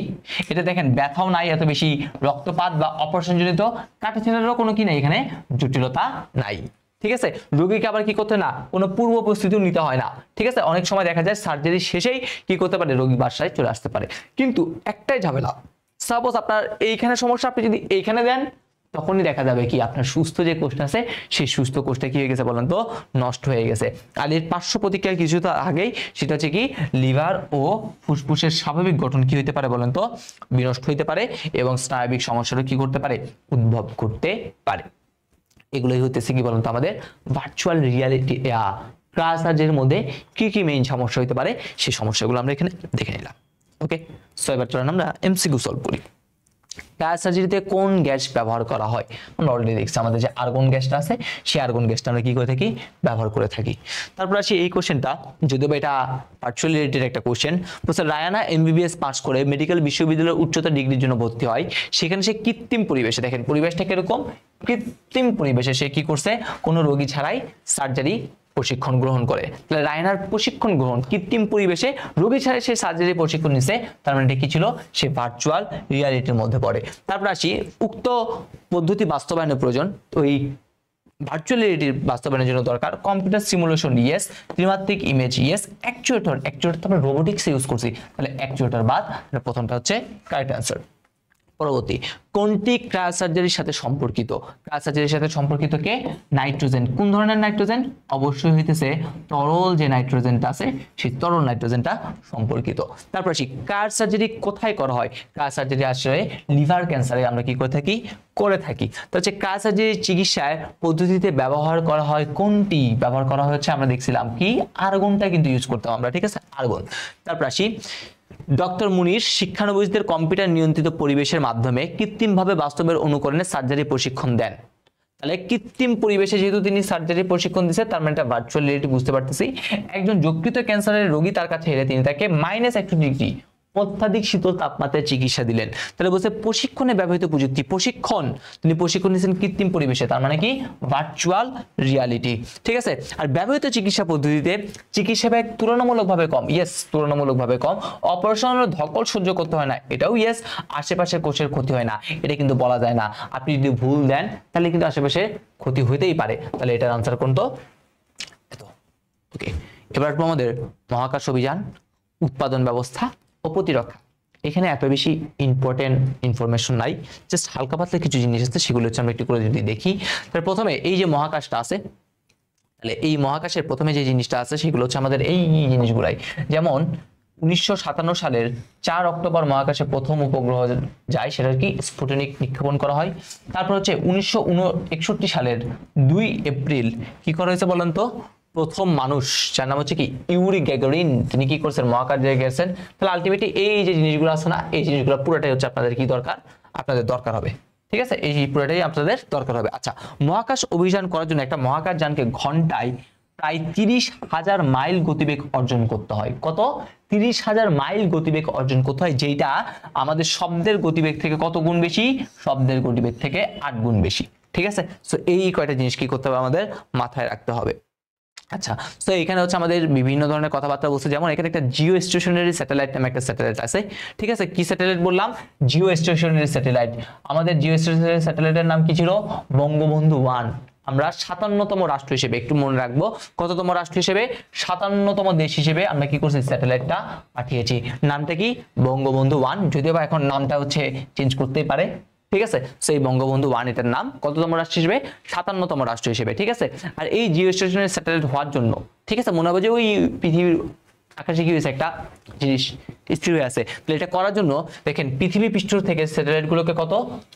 এটা দেখেন ব্যথাও নাই এত বেশি, রক্তপাত বা অপারেশনজনিত কাটাছেঁড়ারও কোনো কি নেই, এখানে জটিলতা নাই। ঠিক আছে, রোগীকে আবার কি করতে না কোনো পূর্ব প্রস্তুতিও নিতে হয় না। ঠিক আছে, অনেক সময় দেখা যায় সার্জারি শেষেই কি করতে পারে রোগী বাসায় চলে আসতে পারে, কিন্তু একটাই ঝামেলা, সাপোজ আপনার এইখানে সমস্যা, আপনি যদি এইখানে দেন তখনই দেখা যাবে কি আপনার সুস্থ যে কোষটা আছে সেই সুস্থ কোষটা কি হয়ে গেছে বলেন তো নষ্ট হয়ে গেছে। আর এর পার্শ্ব প্রতিক্রিয়া কিছুটা আগেই সেটা হচ্ছে কি লিভার ও ফুসফুসের স্বাভাবিক গঠন কি হতে পারে বলেন তো বিনষ্ট হইতে পারে এবং স্নায়বিক সমস্যারও কি করতে পারে উদ্ভব করতে পারে। এগুলোই হতেছে কি বলুন তো আমাদের ভার্চুয়াল রিয়ালিটি ক্রায়োসার্জারির মধ্যে কি কি মেইন সমস্যা হতে পারে সেই সমস্যাগুলো আমরা এখানে দেখে নিলাম। ওকে, সো এবার চলুন আমরা এমসিকিউ সলভ করি। ক্রায়োসার্জারিতে কোন গ্যাস ব্যবহার করা হয় আমরা অলরেডি দেখছি, আমাদের যে আর্গন গ্যাসটা আছে সেই আর্গন গ্যাসটা আমরা কি করে থাকি ব্যবহার করে থাকি। তারপর আসি এই কোশ্চেনটা, যদিও এটা ভার্চুয়াল রিলেটেড একটা question. Professor Raina MBBS pass করে মেডিকেল বিশ্ববিদ্যালয়ের উচ্চতর ডিগ্রির জন্য ভর্তি হয়, সেখানে সে কৃত্রিম পরিবেশে, দেখেন পরিবেশটা কিরকম, কৃত্রিম পরিবেশে সে কি করছে কোনো রোগী ছাড়াই সার্জারি প্রশিক্ষণ গ্রহণ করে। তাহলে রায়নার প্রশিক্ষণ গ্রহণ কৃত্রিম পরিবেশে রোগী ছাড়া সে সার্জারি প্রশিক্ষণ নিছে, তার মানে কি ছিল সে ভার্চুয়াল রিয়ালিটির মধ্যে পড়ে। তারপর আসি উক্ত পদ্ধতি বাস্তবায়নের প্রয়োজন, ওই ভার্চুয়াল রিয়ালিটির বাস্তবায়নের জন্য দরকার কম্পিউটার সিমুলেশন ইয়েস, ত্রিমাত্রিক ইমেজ ইয়েস, অ্যাকচুয়েটর তো আমরা রোবোটিক্স ইউজ করছি, তাহলে অ্যাকচুয়েটর বাদ, প্রথমটা হচ্ছে কারেক্ট অ্যান্সার। পরবর্তী কোনটি ক্রায়োসার্জারির সাথে সম্পর্কিত, ক্রায়োসার্জারির সাথে সম্পর্কিত কে নাইট্রোজেন, কোন ধরনের নাইট্রোজেন অবশ্যই হইতেছে তরল যে নাইট্রোজেনটা আছে সেই তরল নাইট্রোজেনটা সম্পর্কিত। তারপর আসি ক্রায়োসার্জারি কোথায় করা হয়, ক্রায়োসার্জারি আসলে লিভার ক্যান্সারে আমরা কি করে থাকি। তো হচ্ছে ক্রায়োসার্জারি চিকিৎসায় পদ্ধতিতে ব্যবহার করা হয় কোনটি, ব্যবহার করা হচ্ছে আমরা দেখছিলাম কি আর্গনটা কিন্তু ইউজ করতাম আমরা, ঠিক আছে আর্গন। তারপর আসি ডক্টর মুনির শিক্ষানবিশদের কম্পিউটার নিয়ন্ত্রিত পরিবেশের মাধ্যমে কৃত্রিমভাবে বাস্তবের অনুকরণে সার্জারি প্রশিক্ষণ দেন। তাহলে কৃত্রিম পরিবেশে যেহেতু তিনি সার্জারি প্রশিক্ষণ দিচ্ছে তার মানে এটা ভার্চুয়াল রিয়েলিটি বুঝতে পারতেছি। একজন যকৃত ক্যান্সারের রোগী তার কাছে এলে তিনি তাকে -1 ডিগ্রি অত্যাধিক শীতল তাপমাত্রায় চিকিৎসা দিলেন। তাহলে বলছে প্রশিক্ষণে ব্যবহৃত প্রযুক্তি, প্রশিক্ষণ তিনি প্রশিক্ষণ নিয়েছেন কৃত্রিম পরিবেশে, তার মানে কি ভার্চুয়াল রিয়ালিটি। ঠিক আছে, আর ব্যবহৃত চিকিৎসা পদ্ধতিতে চিকিৎসা ব্যয় তুলনামূলকভাবে কম, ইয়েস তুলনামূলকভাবে কম। অপারেশনের ধকল সহ্য করতে হয় না, এটাও ইয়েস। আশেপাশের কোষের ক্ষতি হয় না, এটা কিন্তু বলা যায় না। আপনি যদি ভুল দেন তাহলে কিন্তু আশেপাশে ক্ষতি হইতেই পারে, তাহলে এটার আনসার কোনটা? ওকে, এবার আমাদের মহাকাশ অভিযান, উৎপাদন ব্যবস্থা ও প্রতিরক্ষা। এখানে এত বেশি ইম্পর্টেন্ট ইনফরমেশন নাই, জাস্ট হালকা পাতলা কিছু জিনিস আছে, সেগুলো হচ্ছে আমরা একটু করে যদি দেখি। তাহলে প্রথমে এই যে মহাকাশটা আছে, তাহলে এই মহাকাশের প্রথমে যে জিনিসটা আছে সেগুলো হচ্ছে আমাদের এই জিনিসগুলাই। যেমন 1957 সালের 4 অক্টোবর মহাকাশে প্রথম উপগ্রহ যায়, সেটা কি স্পুটনিক নিক্ষেপণ করা হয়। তারপর হচ্ছে 1961 সালের 2 এপ্রিল কি করা হয়েছে বলেন তো? প্রথম মানুষ, যার নাম হচ্ছে কি ইউরি গ্যাগারিন, তিনি কি করছেন? মহাকাশে গেছেন। তাহলে আলটিমেটলি এই যে জিনিসগুলো আছে না, এই জিনিসগুলো পুরোটাই হচ্ছে আপনাদের কি দরকার? আপনাদের দরকার হবে। ঠিক আছে, এই পুরোটাই আপনাদের দরকার হবে। আচ্ছা, মহাকাশ অভিযান করার জন্য একটা মহাকাশ যানকে ঘন্টায় প্রায় 30,000 মাইল গতিবেগ অর্জন করতে হয়। কত? 30,000 মাইল গতিবেগ অর্জন করতে হয়, যেটা আমাদের শব্দের গতিবেগ থেকে কত গুণ বেশি? শব্দের গতিবেগ থেকে 8 গুণ বেশি। ঠিক আছে, সো এই কয়টা জিনিস কি করতে হবে? আমাদের মাথায় রাখতে হবে। আচ্ছা, তো এখানে হচ্ছে আমাদের বিভিন্ন ধরনের কথাবার্তা বলছে, যেমন এখানে একটা জিও স্টেশনারি স্যাটেলাইট নামে একটা স্যাটেলাইট আছে। ঠিক আছে, কি স্যাটেলাইট বললাম? Geostationary satellite. আমাদের জিও স্টেশনারি স্যাটেলাইটের নাম কি ছিল? বঙ্গবন্ধু 1। আমরা 57তম রাষ্ট্র হিসেবে, একটু মনে রাখবো, কততম রাষ্ট্র হিসেবে? 57তম দেশ হিসেবে আমরা কি করছি? স্যাটেলাইটটা পাঠিয়েছি। নামটা কি? বঙ্গবন্ধু 1, যদিও বা এখন নামটা হচ্ছে চেঞ্জ করতেই পারে। ঠিক আছে, সেই বঙ্গবন্ধু 1 এটার নাম কততম রাষ্ট্র হিসেবে? 57তম রাষ্ট্র হিসেবে। ঠিক আছে, আর এই জিও স্টেশনারি স্যাটেলাইট হওয়ার জন্য, ঠিক আছে, মনে হবে যে ওই পৃথিবীর আকাশে কি হয়েছে? একটা জিনিস স্থির হয়ে আছে। তাহলে এটা করার জন্য দেখেন পৃথিবী পৃষ্ঠ থেকে স্যাটেলাইট গুলোকে কত?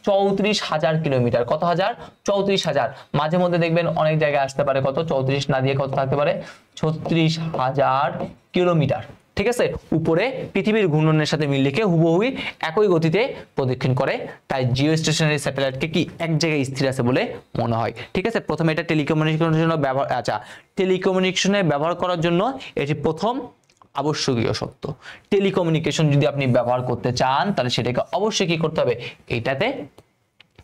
34,000 কিলোমিটার। কত হাজার? 34,000। মাঝে মধ্যে দেখবেন অনেক জায়গায় আসতে পারে কত? 34 না দিয়ে কত থাকতে পারে? 36,000 কিলোমিটার। ঠিক আছে, উপরে পৃথিবীর ঘূর্ণনের সাথে মিল রেখে হুবহু একই গতিতে প্রদক্ষিণ করে, তাই জিও স্টেশনারি স্যাটেলাইটকে কি এক জায়গায় স্থির আছে বলে মনে হয়। ঠিক আছে, প্রথমে এটা টেলিকমিউনিকেশনের জন্য ব্যবহার, আচ্ছা, টেলিকমিউনিকেশনে ব্যবহার করার জন্য এটি প্রথম আবশ্যকীয় সত্য। টেলিকমিউনিকেশন যদি আপনি ব্যবহার করতে চান তাহলে সেটাকে অবশ্যই কি করতে হবে? এইটাতে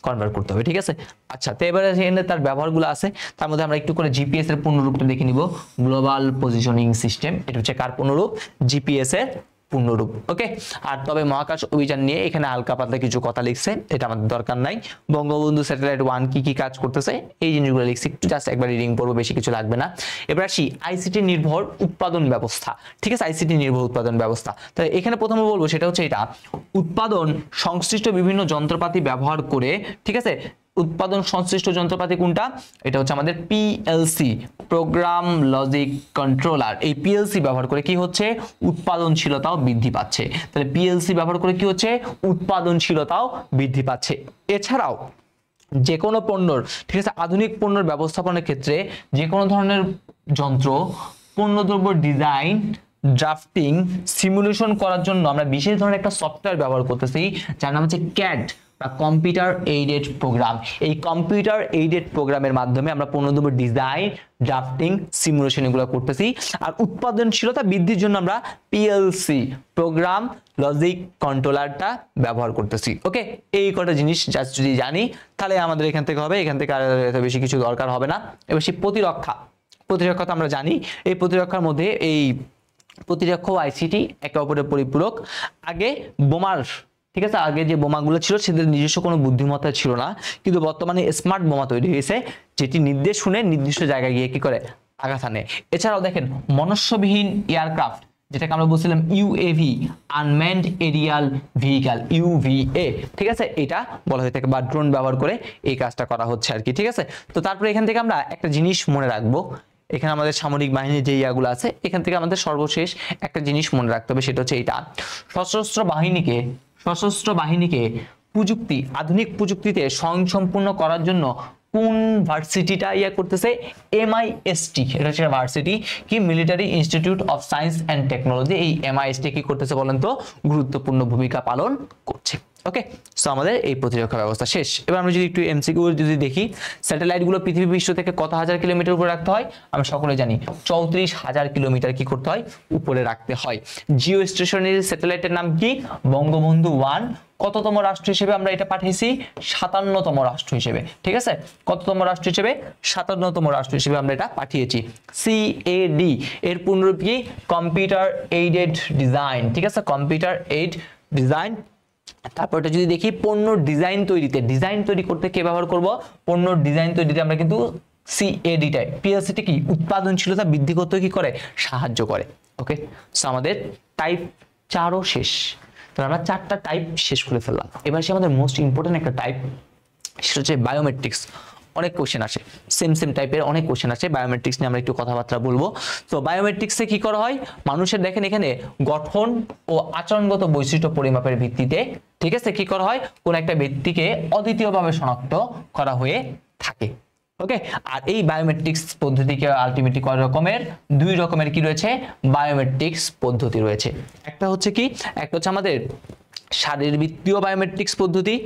কনভার্ট করতে হবে। ঠিক আছে, আচ্ছা, তো এবারে এখানে তার ব্যবহারগুলো আছে, তার মধ্যে আমরা একটু করে জিপিএস এর পূর্ণরূপটা দেখে নিব। গ্লোবাল পজিশনিং সিস্টেম, এটা হচ্ছে কার পূর্ণরূপ? জিপিএস এর পূর্ণরূপ। ওকে, আর তবে মহাকাশ অভিযান নিয়ে এখানে হালকা পাতলা কিছু কথা লিখছে, এটা আমাদের দরকার নাই। বঙ্গবন্ধু স্যাটেলাইট 1 কি কি কাজ করতেছে এই জিনিসগুলো লিখছি, একটু জাস্ট একবার রিডিং পড়বো, বেশি কিছু লাগবে না। এবার আসি আইসিটি নির্ভর উৎপাদন ব্যবস্থা। ঠিক আছে, আইসিটি নির্ভর উৎপাদন ব্যবস্থা, তাহলে এখানে প্রথমে বলবো সেটা হচ্ছে এটা উৎপাদন সংশ্লিষ্ট বিভিন্ন যন্ত্রপাতি ব্যবহার করে। ঠিক আছে, উৎপাদন সংশ্লিষ্ট যন্ত্রপাতি কোনটা? এটা হচ্ছে আমাদের পিএলসি, প্রোগ্রাম লজিক কন্ট্রোলার। এই পিএলসি ব্যবহার করে কি হচ্ছে? উৎপাদনশীলতাও বৃদ্ধি পাচ্ছে। তাহলে পিএলসি ব্যবহার করে কি হচ্ছে? উৎপাদনশীলতাও বৃদ্ধি পাচ্ছে। এছাড়াও যে কোনো পণ্যর, ঠিক আছে, আধুনিক পণ্যের ব্যবস্থাপনার ক্ষেত্রে যে কোনো ধরনের যন্ত্র, পণ্যদ্রব্য ডিজাইন, ড্রাফটিং, সিমুলেশন করার জন্য আমরা বিশেষ ধরনের একটা সফটওয়্যার ব্যবহার করতেছি, যার নাম হচ্ছে ক্যাড, কম্পিউটার এইডেড প্রোগ্রাম। এই কম্পিউটার এইডেড প্রোগ্রামের মাধ্যমে আমরা পণ্যদ্রব্য ডিজাইন, ড্রাফটিং, সিমুলেশন এগুলো করতেছি। আর উৎপাদনশীলতা বৃদ্ধির জন্য আমরা পিএলসি, প্রোগ্রাম লজিক কন্ট্রোলারটা ব্যবহার করতেছি। ওকে, এই কটা জিনিস জাস্ট যদি জানি তাহলে আমাদের এখান থেকে হবে, এখান থেকে আর এত বেশি কিছু দরকার হবে না। এবার সেই প্রতিরক্ষা, প্রতিরক্ষা তো আমরা জানি, এই প্রতিরক্ষার মধ্যে এই প্রতিরক্ষা ও আইসিটি একে অপরের পরিপূরক। আগে বোমার, ঠিক আছে, আগে যে বোমাগুলো ছিল সেদের নিজস্ব কোনো বুদ্ধিমত্তা ছিল না, কিন্তু বর্তমানে স্মার্ট বোমা তৈরি হয়েছে, যেটি নির্দেশ শুনে নির্দিষ্ট জায়গায় গিয়ে কি করে? আঘাত হানে। এছাড়াও দেখেন মনুষ্যবিহীন এয়ারক্রাফট, যেটাকে আমরা বলছিলাম UAV, unmanned Arial vehicle, UVA, ঠিক আছে, এটা বলা হয়ে থাকে, বা ড্রোন ব্যবহার করে এই কাজটা করা হচ্ছে আর কি। ঠিক আছে, তো তারপরে এখান থেকে আমরা একটা জিনিস মনে রাখবো, এখানে আমাদের সামরিক বাহিনীর যে ইয়াগুলো আছে, এখান থেকে আমাদের সর্বশেষ একটা জিনিস মনে রাখতে হবে, সেটা হচ্ছে এটা, সশস্ত্র বাহিনীকে প্রযুক্তি, আধুনিক প্রযুক্তিতে স্বয়ংসম্পূর্ণ করার জন্য কোন ভার্সিটিটা ইয়া করতেছে, এমআইএসটি, এটা হচ্ছে ভার্সিটি কি military institute of science and technology. এই এমআইএসটি কি করতেছে বলেন তো, গুরুত্বপূর্ণ ভূমিকা পালন করছে। ওকে, সো আমাদের এই প্রতিরক্ষা ব্যবস্থা শেষ। এবার আমরা যদি একটু এমসিকিউ যদি দেখি, স্যাটেলাইট গুলো পৃথিবী পৃষ্ঠ থেকে কত হাজার কিলোমিটার উপরে রাখতে হয়, আমরা সকলে জানি 34,000 কিলোমিটার কি করতে হয়, উপরে রাখতে হয়। জিও স্টেশনারি স্যাটেলাইটের নাম কি, বঙ্গবন্ধু 1। কততম রাষ্ট্র হিসেবে আমরা এটা পাঠিয়েছি, 57তম রাষ্ট্র হিসেবে। ঠিক আছে, কততম রাষ্ট্র হিসেবে, 57তম রাষ্ট্র হিসেবে আমরা এটা পাঠিয়েছি। সিএডি এর পূর্ণরূপ কি, কম্পিউটার এইডেড ডিজাইন। ঠিক আছে, কম্পিউটার এইড ডিজাইন। তারপর এটা যদি দেখি, পণ্য ডিজাইন তৈরিতে, ডিজাইন তৈরি করতে কে ব্যবহার করব, পণ্য ডিজাইন তৈরিতে আমরা কিন্তু সিএডি টাইপ। পিএলসিটি কি, উৎপাদনশীলতা বৃদ্ধি করতে কি করে, সাহায্য করে। ওকে, সো আমাদের টাইপ 4ও শেষ। তাহলে আমরা 4টা টাইপ শেষ করে ফেললাম। এবার সে আমাদের মোস্ট ইম্পর্টেন্ট একটা টাইপ, সেটা হচ্ছে বায়োমেট্রিক্স। অনেক কোশ্চেন আসে, সেম টাইপের অনেক কোশ্চেন আসে বায়োমেট্রিক্স নিয়ে, আমরা একটু কথাবার্তা বলবো। তো বায়োমেট্রিক্সে কি করা হয়, মানুষের দেখেন এখানে গঠন ও আচরণগত বৈশিষ্ট্য পরিমাপের ভিত্তিতে, ঠিক আছে, কি করা হয়, কোন একটা ব্যক্তিকে অদ্বিতীয়ভাবে শনাক্ত করা হয়ে থাকে। ওকে, আর এই বায়োমেট্রিক্স পদ্ধতিকে আলটিমেটলি কয় রকমের, 2 রকমের কি রয়েছে, বায়োমেট্রিক্স পদ্ধতি রয়েছে। একটা হচ্ছে কি, একটা হচ্ছে আমাদের শারীরবৃত্তীয় বায়োমেট্রিক্স পদ্ধতি,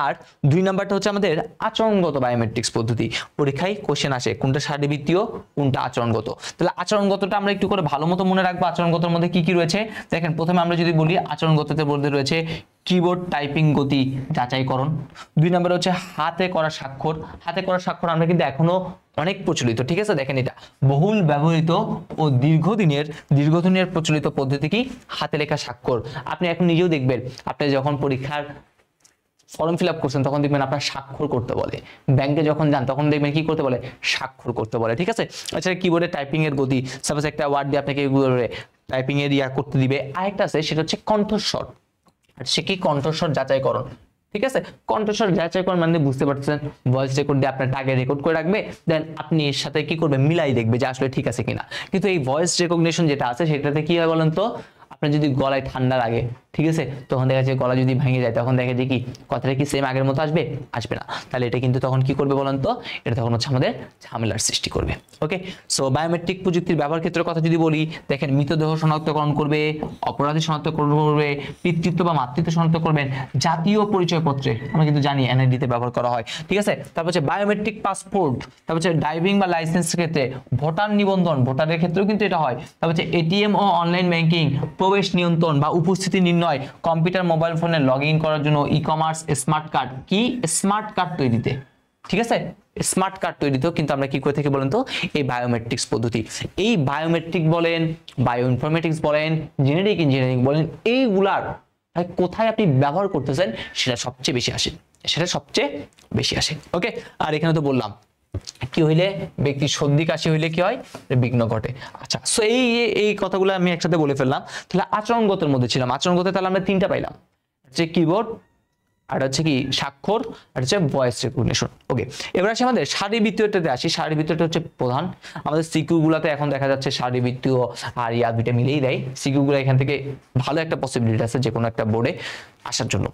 আর 2 নাম্বারটা হচ্ছে আমাদের আচরণগত বায়োমেট্রিক্স পদ্ধতি। পরীক্ষায় কোশ্চেন আসে কোনটা শারীরবৃত্তীয়, কোনটা আচরণগত। তাহলে আচরণগতটা আমরা একটু করে ভালো মতো মনে রাখবো। আচরণগতর মধ্যে কি কি রয়েছে দেখেন, প্রথমে আমরা যদি বলি আচরণগততে বলতে রয়েছে কিবোর্ড টাইপিং গতি যাচাইকরণ। 2 নম্বরে হচ্ছে হাতে করা স্বাক্ষর। হাতে করা স্বাক্ষর আমরা কিন্তু এখনো অনেক প্রচলিত। ঠিক আছে, দেখেন এটা বহুল ব্যবহৃত ও দীর্ঘদিনের প্রচলিত পদ্ধতি কি, হাতে লেখা স্বাক্ষর। আপনি এখন নিজেও দেখবেন, আপনি যখন পরীক্ষার ফর্ম ফিল আপ করছেন তখন দেখবেন আপনার স্বাক্ষর করতে বলে, ব্যাংকে যখন যান তখন দেখবেন কি করতে বলে, স্বাক্ষর করতে বলে। ঠিক আছে, আচ্ছা কিবোর্ডে টাইপিং এর গতি, সাপোজ একটা ওয়ার্ড দিয়ে আপনাকে টাইপিং এর ইয়া করতে দিবে। আরেকটা আছে সেটা হচ্ছে কণ্ঠস্বর, আর সে কি কণ্ঠস্বর যাচাইকরণ। ঠিক আছে, কণ্ঠস্বর যাচাইকরণ মানে বুঝতে পারছেন, ভয়েস রেকর্ড দিয়ে আপনার আগে রেকর্ড করে রাখবে, দেন আপনি এর সাথে কি করবে, মিলাই দেখবে যে আসলে ঠিক আছে কিনা। কিন্তু এই ভয়েস রেকগনিশন যেটা আছে সেটাতে কি হয় বলেন তো, আপনার যদি গলায় ঠান্ডা লাগে, ঠিক আছে, তখন দেখা যায় গলা যদি ভেঙে যায়, তখন দেখা যায় কি কথাটা কি সেম আগের মতো আসবে, আসবে না। তাহলে এটা কিন্তু তখন কি করবে বলেন তো, এটা তখন হচ্ছে আমাদের ঝামেলার সৃষ্টি করবে। ওকে, সো বায়োমেট্রিক প্রযুক্তির ব্যবহার ক্ষেত্রের কথা যদি বলি, দেখেন মৃতদেহ শনাক্তকরণ করবে, অপরাধী শনাক্তকরণ করবে, পিতৃত্ব বা মাতৃত্ব শনাক্ত করবেন, জাতীয় পরিচয়পত্রে আমরা কিন্তু জানি এনআইডি তে ব্যবহার করা হয়। ঠিক আছে, তারপর হচ্ছে বায়োমেট্রিক পাসপোর্ট, তারপর হচ্ছে ড্রাইভিং বা লাইসেন্সের ক্ষেত্রে, ভোটার নিবন্ধন, ভোটারের ক্ষেত্রেও কিন্তু এটা হয়। তারপর হচ্ছে এটিএম ও অনলাইন ব্যাংকিং, প্রবেশ নিয়ন্ত্রণ বা উপস্থিতি নির্ণয়, কম্পিউটার মোবাইল ফোনে লগ ইন করার জন্য, ই কমার্স, স্মার্ট কার্ড কি, স্মার্ট কার্ড তৈরিতে। ঠিক আছে, স্মার্ট কার্ড তৈরিতেও কিন্তু আমরা কি করে থাকি বলেন তো, এই বায়োমেট্রিক্স পদ্ধতি। এই বায়োমেট্রিক বলেন, বায়ো ইনফরমেটিক্স বলেন, জেনেটিক ইঞ্জিনিয়ারিং বলেন, এইগুলার কোথায় আপনি ব্যবহার করতেছেন সেটা সবচেয়ে বেশি আসে, সেটা সবচেয়ে বেশি আসে। ওকে, আর এখানে তো বললাম কি হইলে, ব্যক্তির সর্দি কাশি হইলে কি হয়, বিঘ্ন ঘটে। আচ্ছা, সো এই কথাগুলো আমি একসাথে বলে ফেললাম। তাহলে আচরণগতের মধ্যে ছিলাম, আচরণগতে তাহলে আমরা 3টা পাইলাম, হচ্ছে কিবোর্ড, আর হচ্ছে কি স্বাক্ষর, আর হচ্ছে ভয়েস রেকগনিশন। ওকে, এবার আসি আমাদের শারীরবৃত্তীয়টাতে আসি। শারীরবৃত্তীয়টা হচ্ছে প্রধান, আমাদের সিকিউ গুলাতে এখন দেখা যাচ্ছে শারীরবৃত্তীয় আর ইয়া দুইটা মিলেই দেয়। সিকিউ গুলো এখান থেকে ভালো একটা পসিবিলিটি আছে যে কোনো একটা বোর্ডে আসার জন্য।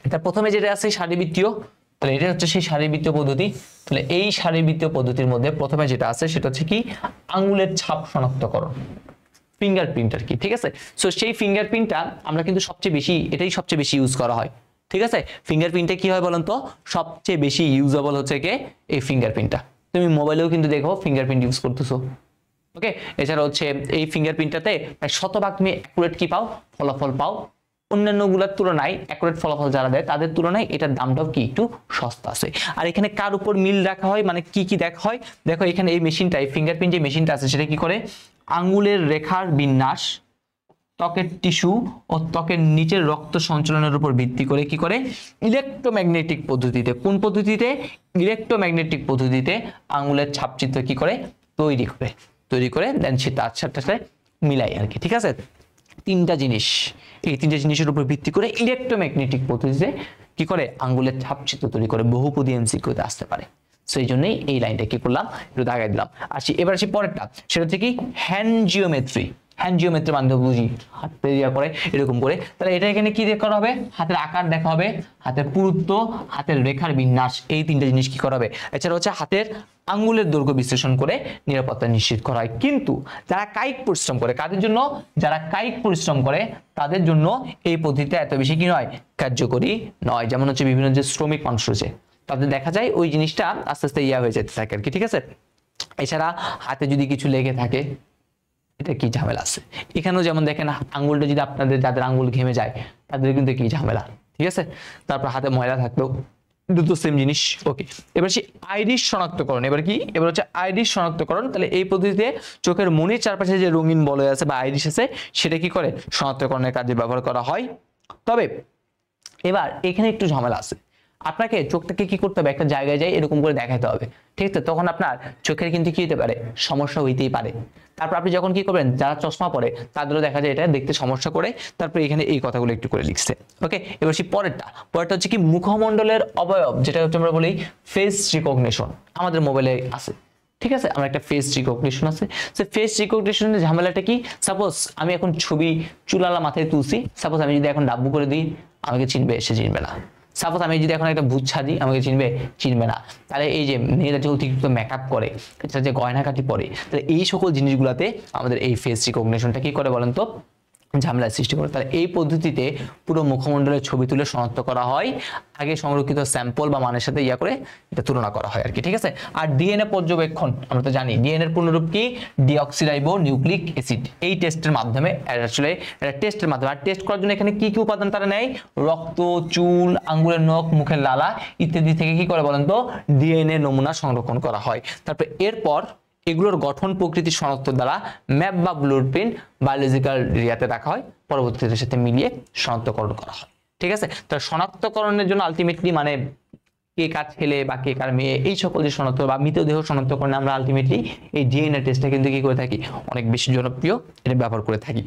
এটা প্রথমে যেটা আছে শারীরবৃত্তীয়, তাহলে এটা হচ্ছে সেই শারীরবৃত্তীয় পদ্ধতি। তাহলে এই শারীরবৃত্তীয় পদ্ধতির মধ্যে প্রথমে যেটা আছে সেটা হচ্ছে কি, আঙ্গুলের ছাপ শনাক্তকরণ, ফিঙ্গারপ্রিন্ট আর কি। ঠিক আছে, সো সেই ফিঙ্গারপ্রিন্টটা আমরা কিন্তু এটাই সবচেয়ে বেশি ইউজ করা হয়। ঠিক আছে, ফিঙ্গারপ্রিন্টে কি হয় বলেন তো, সবচেয়ে বেশি ইউজেবল হচ্ছে কি এই ফিঙ্গারপ্রিন্টটা। তুমি মোবাইলেও কিন্তু দেখো ফিঙ্গারপ্রিন্ট ইউজ করতেছো। ওকে, এছাড়া হচ্ছে এই ফিঙ্গারপ্রিন্টটাতে শতভাগ তুমি অ্যাকুরেট কি পাও, ফলাফল পাও। অন্যান্য গুলোর তুলনায় অ্যাকুরেট ফলাফল যারা দেয় তাদের তুলনায় এটার দামটাও কি একটু সস্তা আছে। আর এখানে কার উপর মিল রাখা হয়, মানে কি কি দেখা হয়, দেখো এখানে এই মেশিনটাই, ফিঙ্গারপ্রিন্ট যে মেশিনটা আছে সেটা কি করে, আঙ্গুলের রেখার বিন্যাস, ত্বকের টিস্যু ও ত্বকের নিচের রক্ত সঞ্চালনের উপর ভিত্তি করে কি করে, ইলেকট্রোম্যাগনেটিক পদ্ধতিতে, কোন পদ্ধতিতে, ইলেকট্রোম্যাগনেটিক পদ্ধতিতে আঙ্গুলের ছাপচিত্র কি করে তৈরি করে দেন সে তার সাথে মিলাই আর কি। ঠিক আছে, 3টা জিনিস, এই 3টা জিনিসের উপর ভিত্তি করে ইলেকট্রোম্যাগনেটিক পদ্ধতিতে কি করে, আঙ্গুলের ছাপচিত্র তৈরি করে, বহুপদী এমসিকিউতে আসতে পারে। সেই জন্যই এই লাইনটা কি করলাম, একটু দাগাই দিলাম। এবার আসি পরেরটা, সেটা হচ্ছে কি হ্যান্ড জিওমেট্রি। হ্যান্ড জিওমেট্রির মাধ্যমে বুঝি, হাতে ইয়া করে এরকম করে। তাহলে এটা এখানে কি করা হবে, হাতের আকার দেখা হবে, হাতের পুরুত্ব, হাতের রেখার বিন্যাস, এই তিনটা জিনিস কি করা হবে। এছাড়া হচ্ছে হাতের আঙ্গুলের দৈর্ঘ্য বিশ্লেষণ করে নিরাপত্তা নিশ্চিত করা হয়। কিন্তু যারা কায়িক পরিশ্রম করে, কাদের জন্য, যারা কায়িক পরিশ্রম করে তাদের জন্য এই পদ্ধতিটা এত বেশি কি নয়, কার্যকরী নয়। যেমন হচ্ছে বিভিন্ন যে শ্রমিক মানুষ রয়েছে তাদের দেখা যায় ওই জিনিসটা আস্তে আস্তে ইয়া হয়ে যেতে থাকে আর কি, ঠিক আছে। এছাড়া হাতে যদি কিছু লেগে থাকে, এটা কি ঝামেলা আছে। এখানেও যেমন দেখেন আঙ্গুলটা যদি আপনাদের, যাদের আঙ্গুল ঘেমে যায় তাদের কিন্তু কি ঝামেলা, ঠিক আছে। তারপর হাতে ময়লা থাকলেও দুটো সেম জিনিস। ওকে, এবার সেই আইরিশ শনাক্তকরণ, এবার কি, এবার হচ্ছে আইরিশ শনাক্তকরণ। তাহলে এই পদ্ধতিতে চোখের মনির চারপাশে যে রঙিন বলয় আছে বা আইরিশ আছে সেটা কি করে শনাক্তকরণের কাজে ব্যবহার করা হয়। তবে এবার এখানে একটু ঝামেলা আছে, আপনাকে চোখটাকে কি করতে হবে, একটা জায়গায় যাই এরকম করে দেখাতে হবে, ঠিক আছে। তখন আপনার চোখের কিন্তু কি হতে পারে, সমস্যা হইতেই পারে। তারপর আপনি যখন কি করবেন, যারা চশমা পরে তাদেরও দেখা যায় এটা দেখতে সমস্যা করে। তারপরে এখানে এই কথাগুলো একটু করে লিখছে। ওকে, এবার সেই পরেরটা হচ্ছে কি মুখমণ্ডলের অবয়ব, যেটা হচ্ছে আমরা বলি ফেস রিকগনিশন, আমাদের মোবাইলে আছে, ঠিক আছে। আমরা একটা ফেস রিকগনিশন আছে, সে ফেস রিকগনিশনের ঝামেলাটা কি, সাপোজ আমি এখন ছবি চুলালা মাথায় তুলছি, সাপোজ আমি যদি এখন ডাব্বু করে দিই আমাকে চিনবে, সে চিনবে না। সাপোজ আমি যদি এখন একটা ভূত সাজি আমাকে চিনবে না। তাহলে এই যে মেয়েরা যে অতিরিক্ত মেকআপ করে, যে গয়নাকাটি পরে, তাহলে এই সকল জিনিসগুলোতে আমাদের এই ফেস রিকগনিশনটা কি করে বলেন তো, ঝামেলার সৃষ্টি করে। তাহলে এই পদ্ধতিতে পুরো মুখমণ্ডলের ছবি তুলে শনাক্ত করা হয়, আগে সংরক্ষিত স্যাম্পল বা মানের সাথে ইয়া করে এটা তুলনা করা হয় আর কি, ঠিক আছে। আর ডিএনএ পর্যবেক্ষণ আমরা তো জানি, ডিএনএ এর পূর্ণরূপ কি, ডিঅক্সিরাইবো নিউক্লিক অ্যাসিড। এই টেস্টের মাধ্যমে আসলে এটা টেস্টের মাধ্যমে, আর টেস্ট করার জন্য এখানে কি কি উপাদান তারা নেয়, রক্ত, চুল, আঙ্গুলের নখ, মুখের লালা ইত্যাদি থেকে কি করে বলেন তো ডিএনএ নমুনা সংরক্ষণ করা হয়। তারপর এরপর এগুলোর গঠন প্রকৃতি শনাক্ত দ্বারা ম্যাপ বা ব্লুপ্রিন্ট বায়োলজিক্যাল রিয়াতে রাখা হয়, পরবর্তীতে সাথে মিলিয়ে শনাক্তকরণ করা হয়, ঠিক আছে। তো শনাক্তকরণের জন্য আলটিমেটলি মানে কে কার ছেলে বা কে কার মেয়ে, এই সকল যে শনাক্ত বা মৃতদেহ শনাক্তকরণে আমরা আলটিমেটলি এই ডিএনএ টেস্টটা কিন্তু কি করে থাকি, অনেক বেশি জনপ্রিয়, এটা ব্যবহার করে থাকি।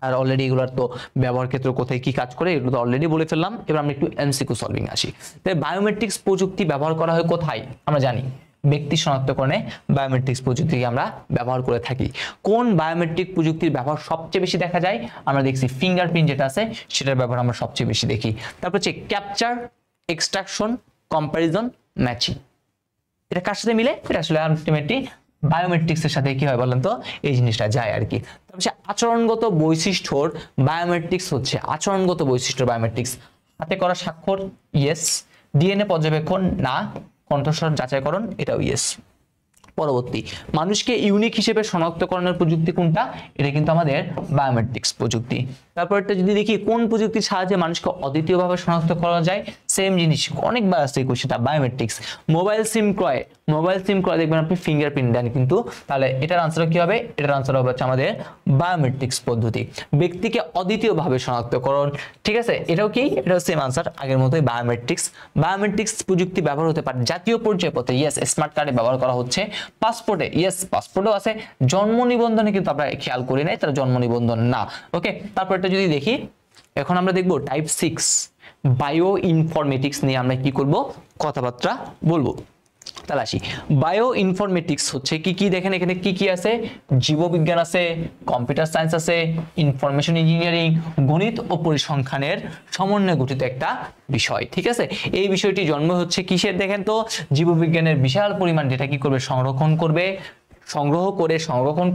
আর অলরেডি এগুলোর তো ব্যবহার ক্ষেত্র কোথায় কি কাজ করে এগুলো তো অলরেডি বলে ফেললাম। এবার আমরা একটু এমসিকিউ সলভিং আসি। তাই বায়োমেট্রিক্স প্রযুক্তি ব্যবহার করা হয় কোথায়, আমরা জানি ব্যক্তি শনাক্তকরণে বায়োমেট্রিক্স প্রযুক্তি আমরা ব্যবহার করে থাকি। কোন বায়োমেট্রিক প্রযুক্তির ব্যবহার সবচেয়ে বেশি দেখা যায়, আমরা দেখছি ফিঙ্গারপ্রিন্ট যেটা আছে সেটার ব্যবহার আমরা সবচেয়ে বেশি দেখি। তারপর হচ্ছে ক্যাপচার, এক্সট্রাকশন, কম্প্যারিজন, ম্যাচিং। এটা কার সাথে মিলে, এটা আসলে আলটিমেটলি বায়োমেট্রিক্স এর সাথে কি হয় বলেন তো, এই জিনিসটা যায় আর কি। তারপর আচরণগত বৈশিষ্ট্যর বায়োমেট্রিক্স হচ্ছে আচরণগত বৈশিষ্ট্য বায়োমেট্রিক্স, হাতে করা স্বাক্ষর ইয়েস, ডিএনএ পর্যবেক্ষণ না, কণ্ঠস্বর যাচাইকরণ এটাও ইয়েস। পরবর্তী মানুষকে ইউনিক হিসেবে শনাক্তকরণের প্রযুক্তি কোনটা, এটা কিন্তু আমাদের বায়োমেট্রিক্স প্রযুক্তি। তারপর এটা যদি দেখি কোন প্রযুক্তির সাহায্যে মানুষকে অদ্বিতীয়ভাবে শনাক্ত করা যায়, সেম জিনিস অনেকবার আসছে সেটা বায়োমেট্রিক্স। মোবাইল সিম ক্রয় দেখবেন আপনি ফিঙ্গারপ্রিন্ট দেন কিন্তু, তাহলে এটার আনসার কি হবে, এটার আনসার হবে হচ্ছে আমাদের বায়োমেট্রিক্স পদ্ধতি। ব্যক্তিকে অদ্বিতীয়ভাবে শনাক্তকরণ, ঠিক আছে, এটাও কি, এটাও সেম আনসার আগের মতোই বায়োমেট্রিক্স প্রযুক্তি ব্যবহার হতে পারে জাতীয় পরিচয়পত্রে, ইয়েস, স্মার্ট কার্ডে ব্যবহার করা হচ্ছে, পাসপোর্টে, ইয়েস, পাসপোর্টও আছে, জন্ম নিবন্ধনে কিন্তু আমরা খেয়াল করি নাই, তার জন্ম নিবন্ধন না। ওকে, তারপর এটা যদি দেখি, এখন আমরা দেখব টাইপ 6 বায়ো ইনফরমেটিক্স নিয়ে আমরা কি করব, কথাবার্তা বলবো। তাহলে আসি, বায়ো ইনফরমেটিক্স হচ্ছে কি কি, দেখেন এখানে কি কি আছে, জীববিজ্ঞান আছে, কম্পিউটার সায়েন্স আছে, ইনফরমেশন ইঞ্জিনিয়ারিং, গণিত ও পরিসংখ্যানের সমন্বয়ে গঠিত একটা বিষয়, ঠিক আছে। এই বিষয়টি জন্ম হচ্ছে কিসের, দেখেন তো জীববিজ্ঞানের বিশাল পরিমাণ ডেটা কি করবে, সংরক্ষণ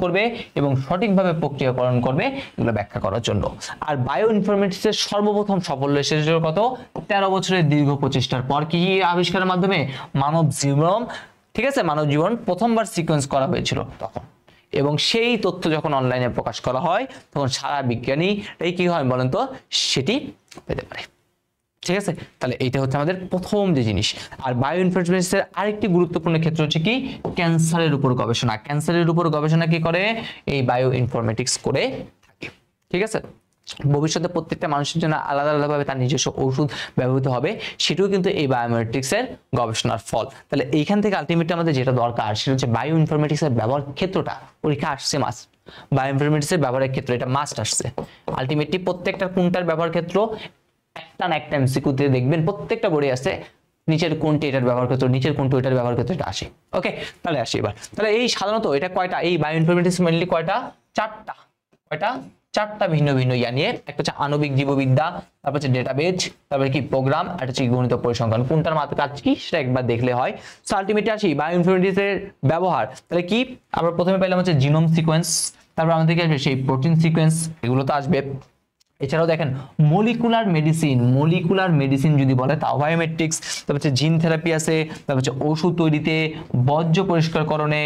করবে এবং সঠিকভাবে প্রক্রিয়াকরণ করবে, এগুলো ব্যাখ্যা করার জন্য। আর বায়ো ইনফরমেটিক্সের সর্বপ্রথম সাফল্য এসেছিল কত, 13 বছরের দীর্ঘ প্রচেষ্টার পর, কি আবিষ্কারের মাধ্যমে, মানব জীবন, ঠিক আছে, মানব জীবন প্রথমবার সিকোয়েন্স করা হয়েছিল তখন, এবং সেই তথ্য যখন অনলাইনে প্রকাশ করা হয় তখন সারা বিজ্ঞানী এই কি হয় বলেন তো, সেটি পেতে পারে, ঠিক আছে। তাহলে এইটা হচ্ছে আমাদের প্রথম যে জিনিস। আর বায়ো ইনফরমেটিক্সের আরেকটি গুরুত্বপূর্ণ ক্ষেত্র হচ্ছে কি, ক্যান্সারের উপর গবেষণা কি করে, এই বায়ো ইনফরমেটিক্স করে থাকে, ঠিক আছে। ভবিষ্যতে প্রত্যেকটা মানুষের জন্য আলাদা আলাদাভাবে তার নিজস্ব ওষুধ ব্যবহৃত হবে, সেটাও কিন্তু এই বায়োমেট্রিক্সের গবেষণার ফল। তাহলে এইখান থেকে আলটিমেটলি আমাদের যেটা দরকার সেটা হচ্ছে বায়ো ইনফরমেটিক্সের ব্যবহার ক্ষেত্রটা পরীক্ষা আসছে, মাস্ট বায়োইনফরমেটিক্সের ব্যবহারের ক্ষেত্র এটা মাস্ট আসছে। আলটিমেটলি প্রত্যেকটা কোনটার ব্যবহার ক্ষেত্র একটা না একটা এমসিকিউতে দেখবেন প্রত্যেকটা বোর্ডে আছে, নিচের কোনটি এটার ব্যবহার ক্ষেত্র, নিচের কোনটি এটার ব্যবহার ক্ষেত্র, এটা আসে। ওকে, তাহলে আসি এবার। তাহলে এই সাধারণত এটা কয়টা, এই বায়োইনফরমেটিক্স মেইনলি কয়টা, 4টা, কয়টা, 4টা ভিন্ন ভিন্ন ইয়া নিয়ে। একটা হচ্ছে আণবিক জীববিদ্যা, তারপর হচ্ছে ডেটাবেজ, তারপরে কি প্রোগ্রাম, আর হচ্ছে গণিত পরিসংখ্যান। কোনটার মাত্র কাজ কি সেটা একবার দেখলে হয়। সো আলটিমেটলি আসি বায়োইনফরমেটিক্স এর ব্যবহার। তাহলে কি আমরা প্রথমে পেলাম হচ্ছে জিনোম সিকোয়েন্স, তারপর আমাদেরকে আসবে সেই প্রোটিন সিকোয়েন্স, এগুলো তো আসবে। এছাড়াও দেখেন মলিকুলার মেডিসিন যদি বলে তাও বায়োমেট্রিক্স, তারপর হচ্ছে জিন থেরাপি আছে, তারপর হচ্ছে ওষুধ তৈরিতে, বর্জ্য পরিষ্কারকরণে,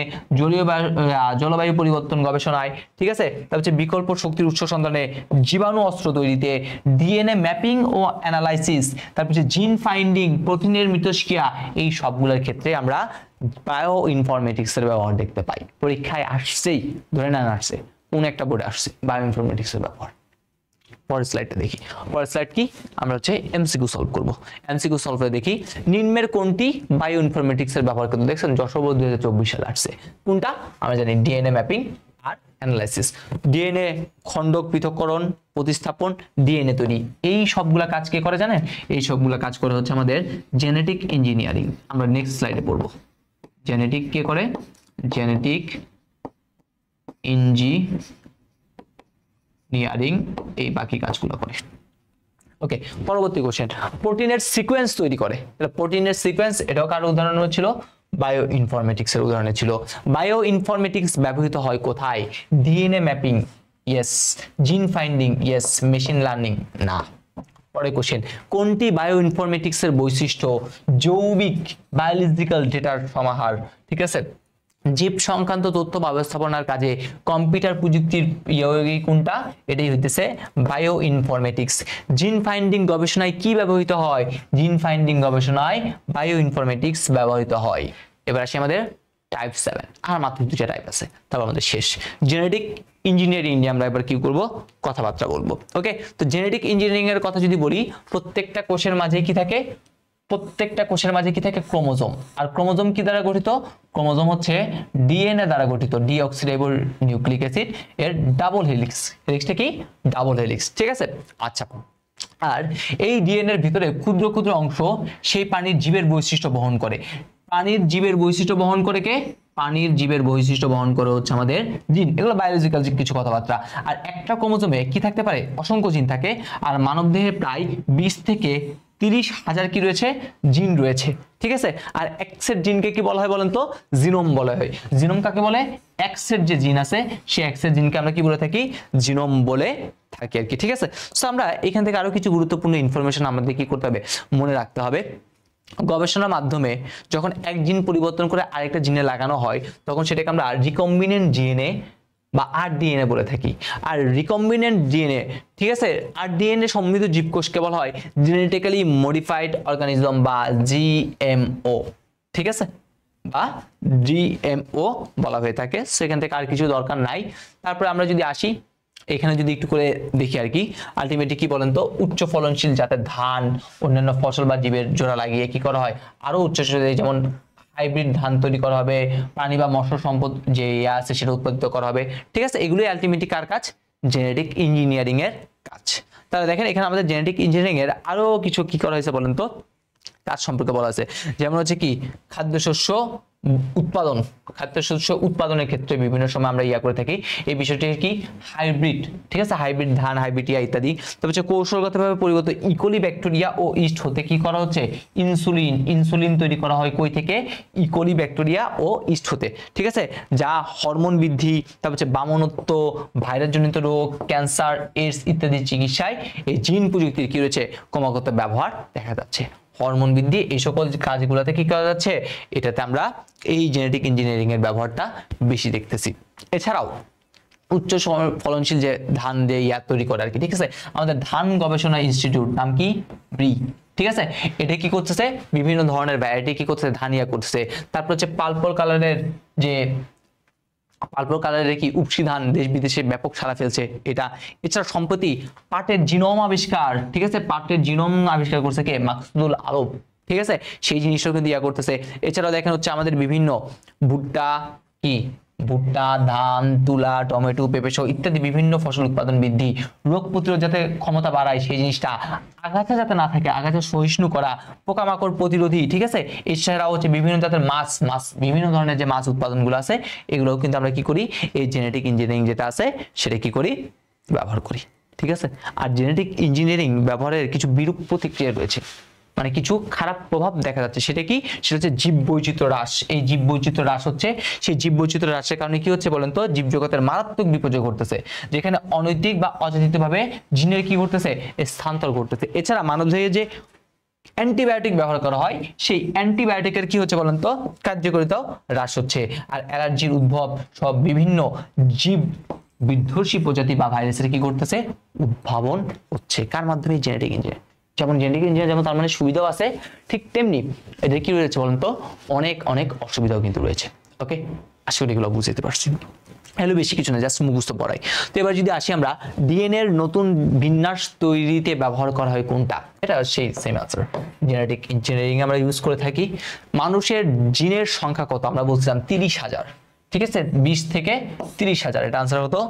জলবায়ু পরিবর্তন গবেষণায়, ঠিক আছে, তারপর হচ্ছে বিকল্প শক্তির উৎস সন্ধানে, জীবাণু অস্ত্র তৈরিতে, ডিএনএ ম্যাপিং ও অ্যানালাইসিস, তারপর হচ্ছে জিন ফাইন্ডিং, প্রোটিনের মিথস্ক্রিয়া, এই সবগুলোর ক্ষেত্রে আমরা বায়ো ইনফরমেটিক্স এর ব্যবহার দেখতে পাই। পরীক্ষায় আসছেই, ধরে নেন আসছে, কোন একটা বোর্ডে আসছে বায়ো ইনফরমেটিক্স এর ব্যবহার। পরের স্লাইডটা দেখি। পরের স্লাইড কি, আমরা হচ্ছে এমসিকিউ সলভ করব। এমসিকিউ সলভ করে দেখি নিম্নের কোনটি বায়ো ইনফরমেটিক্স এর ব্যবহার করতে, দেখছেন যশোর 2024 সালে আসছে। কোনটা আমরা জানি, ডিএনএ ম্যাপিং আর অ্যানালাইসিস। ডিএনএ খণ্ডক পৃথককরণ, প্রতিস্থাপন, ডিএনএ তৈরি, এই সবগুলা কাজ কে করে জানেন? এই সবগুলা কাজ করে হচ্ছে আমাদের জেনেটিক ইঞ্জিনিয়ারিং। আমরা নেক্সট স্লাইডে পড়ব। জেনেটিক কে করে? জেনেটিক ইঞ্জিনিয়ারিং এই বাকি কাজগুলো করে। ওকে, পরবর্তী কোশ্চেন, প্রোটিনের সিকোয়েন্স তৈরি করে। তাহলে প্রোটিনের সিকোয়েন্স, এটাও কার উদাহরণ ছিল? বায়ো ইনফরমেটিক্স এর উদাহরণ ছিল। বায়ো ইনফরমেটিক্স ব্যবহৃত হয় কোথায়? DNA mapping, yes. জিন ফাইন্ডিং, ইয়েস। মেশিন লার্নিং, না। পরের কোশ্চেন, কোনটি বায়ো ইনফরমেটিক্স এর বৈশিষ্ট্য? জৈবিক বায়োলজিক্যাল ডেটার সমাহার, ঠিক আছে। জীব সংক্রান্ত তথ্য ব্যবস্থাপনার কাজে কম্পিউটার প্রযুক্তির কোনটা? এটাই হইতেছে বায়ো ইনফরমেটিক্স। জিন ফাইন্ডিং গবেষণায় কি ব্যবহৃত হয়? জিন ফাইন্ডিং গবেষণায় বায়ো ইনফরমেটিক্স ব্যবহৃত হয়। এবার আসি আমাদের টাইপ 7, আর মাত্র 2টা টাইপ আছে, তারপর আমাদের শেষ। জেনেটিক ইঞ্জিনিয়ারিং নিয়ে আমরা এবার কি করব? কথাবার্তা বলবো। ওকে, তো জেনেটিক ইঞ্জিনিয়ারিং এর কথা যদি বলি, প্রত্যেকটা কোষের মাঝে কি থাকে? প্রত্যেকটা কোষের মাঝে কি থাকে? ক্রোমোজোম। আর ক্রোমোজোম কি দ্বারা গঠিত? ক্রোমোজোম হচ্ছে ডিএনএ দ্বারা গঠিত, ডিঅক্সিরাইবো নিউক্লিক অ্যাসিড এর ডাবল হেলিক্স। হেলিক্সটা কি? ডাবল হেলিক্স, ঠিক আছে। আচ্ছা, আর এই ডিএনএ এর ভিতরে ক্ষুদ্র ক্ষুদ্র অংশ সেই প্রাণীর জীবের বৈশিষ্ট্য বহন করে। প্রাণীর জীবের বৈশিষ্ট্য বহন করে কে? প্রাণীর জীবের বৈশিষ্ট্য বহন করে হচ্ছে আমাদের জিন। এগুলো বায়োলজিক্যাল কিছু কথাবার্তা। আর একটা ক্রোমোজোমে কি থাকতে পারে? অসংখ্য জিন থাকে। আর মানবদেহে প্রায় 20 থেকে 30,000 কি রয়েছে? জিন রয়েছে, ঠিক আছে। আর এক সেট জিনকে কি বলা হয় বলেন তো? জিনোম বলা হয়। জিনোম কাকে বলে? এক সেট যে জিন আছে সেই এক সেট জিনকে আমরা কি বলে থাকি? জিনোম বলে থাকি আর কি, ঠিক আছে। সো আমরা এখান থেকে আরো কিছু গুরুত্বপূর্ণ ইনফরমেশন আমাদের কি করতে হবে? মনে রাখতে হবে। গবেষণার মাধ্যমে যখন এক জিন পরিবর্তন করে আরেকটা জিনে লাগানো হয়, তখন সেটাকে আমরা রিকম্বিনেন্ট ডিএনএ বা আরডিএনএ বলে থাকি। আর রিকম্বিনেন্ট ডিএনএ, ঠিক আছে, আরডিএনএ সমৃদ্ধ জীবকোষকে বলা হয় জেনেটিক্যালি মডিফাইড অর্গানিজম বা জিএমও, ঠিক আছে, বা জিএমও বলা হয়ে থাকে। সেখান থেকে আর কিছু দরকার নাই। তারপরে আমরা যদি আসি এখানে যদি একটু করে দেখি আর কি, আলটিমেটলি কি বলেন তো? উচ্চ ফলনশীল জাতের ধান, অন্যান্য ফসল বা জীবের জোড়া লাগিয়ে কি করা হয়? আরো উচ্চ, যেমন হাইব্রিড ধান তৈরি করা হবে, প্রাণী বা মৎস্য সম্পদ যে আছে সেটা উৎপাদিত করা হবে, ঠিক আছে। এগুলোই আলটিমেটলি কার কাজ? জেনেটিক ইঞ্জিনিয়ারিং এর কাজ। তাহলে দেখেন এখানে আমাদের জেনেটিক ইঞ্জিনিয়ারিং এর আরো কিছু কি করা হয়েছে বলেন তো? কাজ সম্পর্কে বলা আছে। যেমন হচ্ছে কি খাদ্যশস্য উৎপাদন, খাদ্যশস্য উৎপাদনের ক্ষেত্রে বিভিন্ন সময় আমরা করে থাকি। এই বিষয়টি কি? হাইব্রিড, ঠিক আছে, হাইব্রিড ধান, হাইব্রিড ইত্যাদি। তবে হচ্ছে কৌশলগতভাবে পরিবর্তিত ইকোলি ব্যাকটেরিয়া ও ইস্ট হতে কি করা হচ্ছে? ইনসুলিন। ইনসুলিন তৈরি করা হয় কই থেকে? ইকোলি ব্যাকটেরিয়া ও ইস্ট হতে, ঠিক আছে। যা হরমোন বৃদ্ধি, তারপর হচ্ছে বামনত্ব, ভাইরাস জনিত রোগ, ক্যান্সার, এইডস ইত্যাদি চিকিৎসায় এই জিন প্রযুক্তির কি রয়েছে? ক্রমাগত ব্যবহার দেখা যাচ্ছে। হরমোন বৃদ্ধি, এই সকল কাজগুলোতে কি করা যাচ্ছে? এটাতে আমরা এই জেনেটিক ইঞ্জিনিয়ারিং এর ব্যবহারটা বেশি দেখতেছি। এছাড়াও উচ্চ ফলনশীল যে ধান দিয়ে তৈরি করে আর কি, ঠিক আছে। আমাদের ধান গবেষণা ইনস্টিটিউট, নাম কি? ব্রি, ঠিক আছে। এটা কি করতেছে? বিভিন্ন ধরনের ভ্যারাইটি কি করতেছে? ধান করতেছে। তারপর হচ্ছে পার্পল কালারের যে পার্পল কালারের কি উপসি ধান দেশ বিদেশে ব্যাপক সাড়া ফেলছে এটা। এছাড়া সম্প্রতি পাটের জিনোম আবিষ্কার, ঠিক আছে, পাটের জিনোম আবিষ্কার করছে কে? মাকসুদুল আরব, ঠিক আছে। সেই জিনিসটাকে দিয়া করতেছে। এছাড়াও দেখেন হচ্ছে আমাদের বিভিন্ন ভুট্টা কি ভুট্টা, ধান, তুলা, টমেটো, পেঁপে সহ ইত্যাদি বিভিন্ন ফসল উৎপাদন বৃদ্ধি, রোগ প্রতিরোধ যাতে ক্ষমতা বাড়ায় সেই জিনিসটা, আগাছা যাতে না থাকে, আগাছা সহিষ্ণু করা, পোকামাকড় প্রতিরোধী, ঠিক আছে। এছাড়াও হচ্ছে বিভিন্ন জাতের মাছ বিভিন্ন ধরনের যে মাছ উৎপাদনগুলো আছে এগুলোও কিন্তু আমরা কি করি, এই জেনেটিক ইঞ্জিনিয়ারিং যেটা আছে সেটা কি করি, ব্যবহার করি, ঠিক আছে। আর জেনেটিক ইঞ্জিনিয়ারিং ব্যবহারের কিছু বিরূপ প্রতিক্রিয়া রয়েছে, মানে কিছু খারাপ প্রভাব দেখা যাচ্ছে। সেটা কি, সেটা হচ্ছে জীববৈচিত্র্য হ্রাস। এই জীববৈচিত্র্য হ্রাস হচ্ছে, সেই জীববৈচিত্র্য হ্রাসের কারণে কি হচ্ছে বলেন তো, জীবজগতের মারাত্মক বিপর্যয় ঘটতেছে, যেখানে অনৈতিক বা অযাচিতভাবে জিনের কি ঘটতেছে, স্থানান্তর ঘটতেছে। এছাড়া মানবদেহে যে অ্যান্টিবায়োটিক ব্যবহার করা হয় সেই অ্যান্টিবায়োটিকের কি হচ্ছে বলেন তো, কার্যকারিতাও হ্রাস হচ্ছে। আর অ্যালার্জির উদ্ভব সব বিভিন্ন জীব বিধ্বংসী প্রজাতি বা ভাইরাসের কি করতেছে, উদ্ভাবন হচ্ছে। কার মাধ্যমে, জেনেটিক ইঞ্জিনিয়ারিং। যেমন জেনেটিক ইঞ্জিনিয়ার যেমন তার মানে সুবিধাও আছে, ঠিক তেমনি এদের কি রয়েছে বলেন তো, অনেক অনেক অসুবিধাও কিন্তু রয়েছে। ওকে, আশা করি এগুলো বুঝতে পারছি। হ্যালো, বেশি কিছু না, জাস্ট মুখস্থ পড়াই। তো এবার যদি আসি আমরা, ডিএনএ এর নতুন বিন্যাস তৈরিতে ব্যবহার করা হয় কোনটা, এটা সেই সেম আনসার, জেনেটিক ইঞ্জিনিয়ারিং আমরা ইউজ করে থাকি। মানুষের জিনের সংখ্যা কত, আমরা বলছিলাম 30,000, ঠিক আছে, 20 থেকে 30,000, এটা আনসার হতো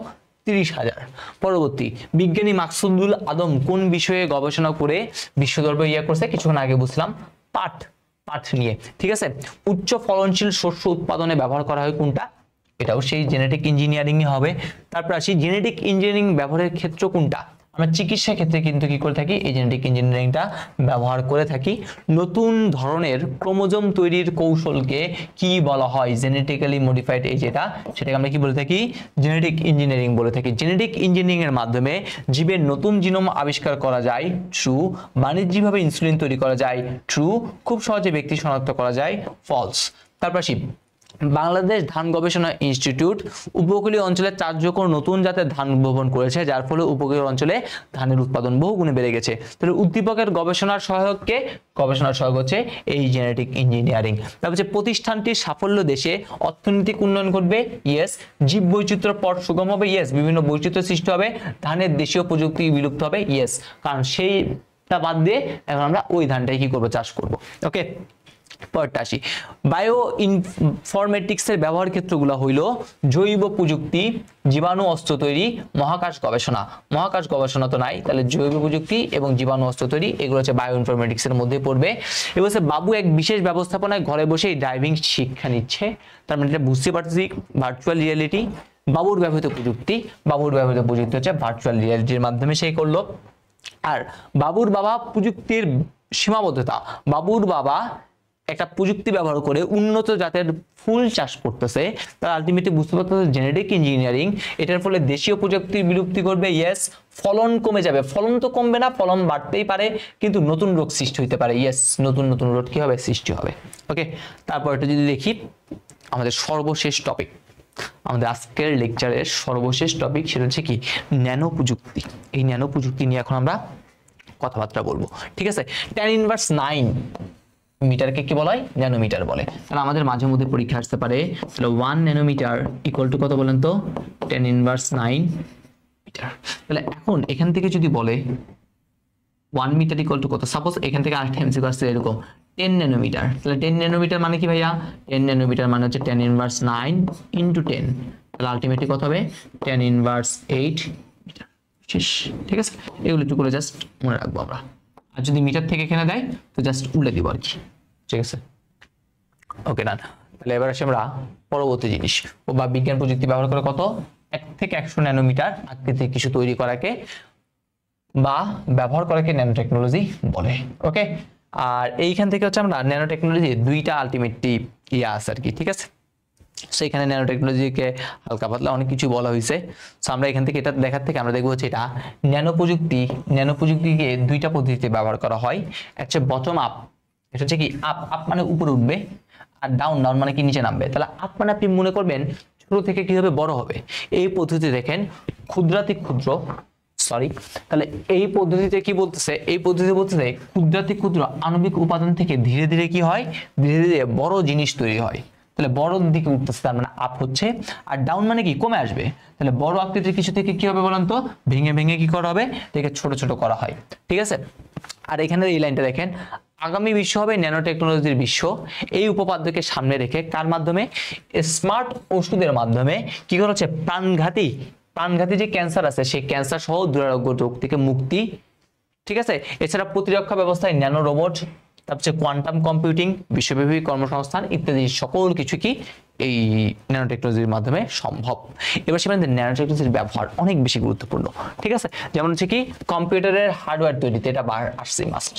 30,000। পরবর্তী, বিজ্ঞানী মাকসুদুল আদম কোন বিষয়ে গবেষণা করে বিশ্ব দরবারে করছে, কিছুক্ষণ আগে বুঝলাম, পাট নিয়ে, ঠিক আছে। উচ্চ ফলনশীল শস্য উৎপাদনে ব্যবহার করা হয় কোনটা, এটাও সেই জেনেটিক ইঞ্জিনিয়ারিং হবে। তারপর আসি, জেনেটিক ইঞ্জিনিয়ারিং ব্যবহারের ক্ষেত্র কোনটা, আমরা চিকিৎসা ক্ষেত্রে কিন্তু কি করে থাকি, এই জেনেটিক ইঞ্জিনিয়ারিংটা ব্যবহার করে থাকি। নতুন ধরনের ক্রোমোজোম তৈরির কৌশলকে কি বলা হয়, জেনেটিক্যালি মডিফাইড, এই যেটা, সেটাকে আমরা কি বলে থাকি, জেনেটিক ইঞ্জিনিয়ারিং বলে থাকি। জেনেটিক ইঞ্জিনিয়ারিং এর মাধ্যমে জীবের নতুন জিনোম আবিষ্কার করা যায়, ট্রু। বাণিজ্যিকভাবে ইনসুলিন তৈরি করা যায়, ট্রু। খুব সহজে ব্যক্তি শনাক্ত করা যায়, ফলস। তারপর আসি, বাংলাদেশ ধান গবেষণা ইনস্টিটিউট উপকূলীয় অঞ্চলে 4 জোকর নতুন জাতের ধান উদ্ভাবন করেছে, যার ফলে উপকূলীয় অঞ্চলে ধানের উৎপাদন বহুগুণে বেড়ে গেছে। তাহলে উদ্দীপকের গবেষণার সহায়ককে, গবেষণার সহায়ক হচ্ছে এই জেনেটিক ইঞ্জিনিয়ারিং। তারপর হচ্ছে প্রতিষ্ঠানটির সাফল্য দেশে অর্থনৈতিক উন্নয়ন ঘটবে, ইয়েস। জীব বৈচিত্র্য পথ সুগম হবে, ইয়েস। বিভিন্ন বৈচিত্র্য সৃষ্টি হবে, ধানের দেশীয় প্রযুক্তি বিলুপ্ত হবে, ইয়েস। কারণ সেইটা বাদ দিয়ে এখন আমরা ওই ধানটাই কি করব, চাষ করব। ওকে, পরেরটা আসি, বায়ো ইনফরমেটিক্সের ব্যবহার ক্ষেত্রগুলো হইল জৈব প্রযুক্তি, জীবাণু অস্ত্র তৈরি, মহাকাশ গবেষণা। মহাকাশ গবেষণা তো নাই, তাহলে জৈব প্রযুক্তি এবং জীবাণু অস্ত্র তৈরি এগুলো হচ্ছে বায়ো ইনফরমেটিক্সের মধ্যে পড়বে। এবার হচ্ছে, বাবু এক বিশেষ ব্যবস্থাপনায় ঘরে বসেই ড্রাইভিং শিক্ষা নিচ্ছে, তার মানে এটা বুঝতে পারছি, ভার্চুয়াল রিয়েলিটি। বাবুর ব্যবহৃত প্রযুক্তি, বাবুর ব্যবহৃত প্রযুক্তি হচ্ছে ভার্চুয়াল রিয়েলিটির মাধ্যমে সেই করলো। আর বাবুর বাবা প্রযুক্তির সীমাবদ্ধতা, বাবুর বাবা একটা প্রযুক্তি ব্যবহার করে উন্নত জাতের ফুল চাষ করতেছে, তার আলটিমেটলি বুঝতে পারতেছে জেনেটিক ইঞ্জিনিয়ারিং, এটার ফলে দেশীয় প্রযুক্তির বিলুপ্তি করবে, ইয়েস। ফলন কমে যাবে, ফলন তো কমবে না, ফলন বাড়তেই পারে, কিন্তু নতুন রোগ সৃষ্টি হতে পারে, ইয়েস। নতুন রোগ কি হবে, সৃষ্টি হবে। ওকে, তারপর এটা যদি দেখি, আমাদের সর্বশেষ টপিক, আমাদের আজকের লেকচারের সর্বশেষ টপিক, সেটা হচ্ছে কি, ন্যানো প্রযুক্তি। এই ন্যানো প্রযুক্তি নিয়ে এখন আমরা কথাবার্তা বলবো, ঠিক আছে। tan ইনভার্স 9 মিটারকে কি বলা হয়, ন্যানোমিটার বলে। তাহলে আমাদের মাঝে মধ্যে পরীক্ষা আসতে পারে, তাহলে 1 ন্যানোমিটার ইকুয়াল টু কত বলেন তো, tan ইনভার্স 9 মিটার। তাহলে এখন এখান থেকে যদি বলে 1 মিটার ইকুয়াল টু কত, সাপোজ এখান থেকে আরেকটা এমসিকিউ আসছে এরকম 10 ন্যানোমিটার, তাহলে 10 ন্যানোমিটার মানে কি ভাইয়া, 10 ন্যানোমিটার মানে হচ্ছে tan ইনভার্স 9 ইনটু 10, তাহলে আলটিমেটলি কত হবে, tan ইনভার্স 8 মিটার। শেষ, ঠিক আছে। এগুলো একটু করে জাস্ট মনে রাখবো আমরা, আর যদি মিটার থেকে এখানে দেয় তো জাস্ট উল্টে দিব আর কি, ঠিক আছে। ওকে, ডান। তাহলে এবার আসি আমরা পরবর্তী জিনিস, বা বিজ্ঞান প্রযুক্তি ব্যবহার করে কত, 1 থেকে 100 ন্যানোমিটার আকৃতিতে কিছু তৈরি করাকে বা ব্যবহার করাকে ন্যানো টেকনোলজি বলে। ওকে, আর এইখান থেকে হচ্ছে আমরা ন্যানো টেকনোলজি দুইটা আলটিমেটলি আছে আর কি, ঠিক আছে। সো এখানে ন্যানো টেকনোলজিকে হালকা পাতলা অনেক কিছু বলা হয়েছে। সো আমরা এখান থেকে এটা দেখার থেকে আমরা দেখবো হচ্ছে এটা ন্যানো প্রযুক্তিকে দুইটা পদ্ধতিতে ব্যবহার করা হয়। একটা বটম আপ, এটা হচ্ছে কি আপ মানে উপরে উঠবে, আর ডাউন মানে কি নিচে নামবে। তাহলে আপ মানে আপনি মনে করবেন ছোট থেকে কিভাবে বড় হবে। এই পদ্ধতি দেখেন ক্ষুদ্রাতি ক্ষুদ্র, তাহলে এই পদ্ধতিতে কি বলতেছে, এই পদ্ধতিতে বলতেছে ক্ষুদ্রাতি ক্ষুদ্র আণবিক উপাদান থেকে ধীরে ধীরে কি হয়, ধীরে ধীরে বড় জিনিস তৈরি হয়। তাহলে বড়র দিকে উঠতেছে, তার মানে আপ হচ্ছে। আর ডাউন মানে কি, কমে আসবে। তাহলে বড় আকৃতির কিছু থেকে কি হবে বলেন তো, ভেঙে ভেঙে কি করা হবে, এটাকে ছোট ছোট করা হয়। ঠিক আছে, আর এখানে এই লাইনটা দেখেন, আগামী বিশ্ব হবে ন্যানো টেকনোলজির বিশ্ব। এই উপপাদ্যকে সামনে রেখে কার মাধ্যমে, স্মার্ট ওষুধের মাধ্যমে কি করা হচ্ছে, প্রাণঘাতী যে ক্যান্সার আছে সেই ক্যান্সার সহ দুরারোগ্য রোগ থেকে মুক্তি। ঠিক আছে, এছাড়া প্রতিরক্ষা ব্যবস্থায় ন্যানো রোবট, তারপরে কোয়ান্টাম কম্পিউটিং, বিশ্বব্যাপী কর্মসংস্থান ইত্যাদি সকল কিছু কি এই ন্যানো টেকনোলজির মাধ্যমে সম্ভব। এবার সেখানে ন্যানো টেকনোলজির ব্যবহার অনেক বেশি গুরুত্বপূর্ণ। ঠিক আছে, যেমন হচ্ছে কি কম্পিউটারের হার্ডওয়্যার তৈরিতে এটা আসছে মাস্ট।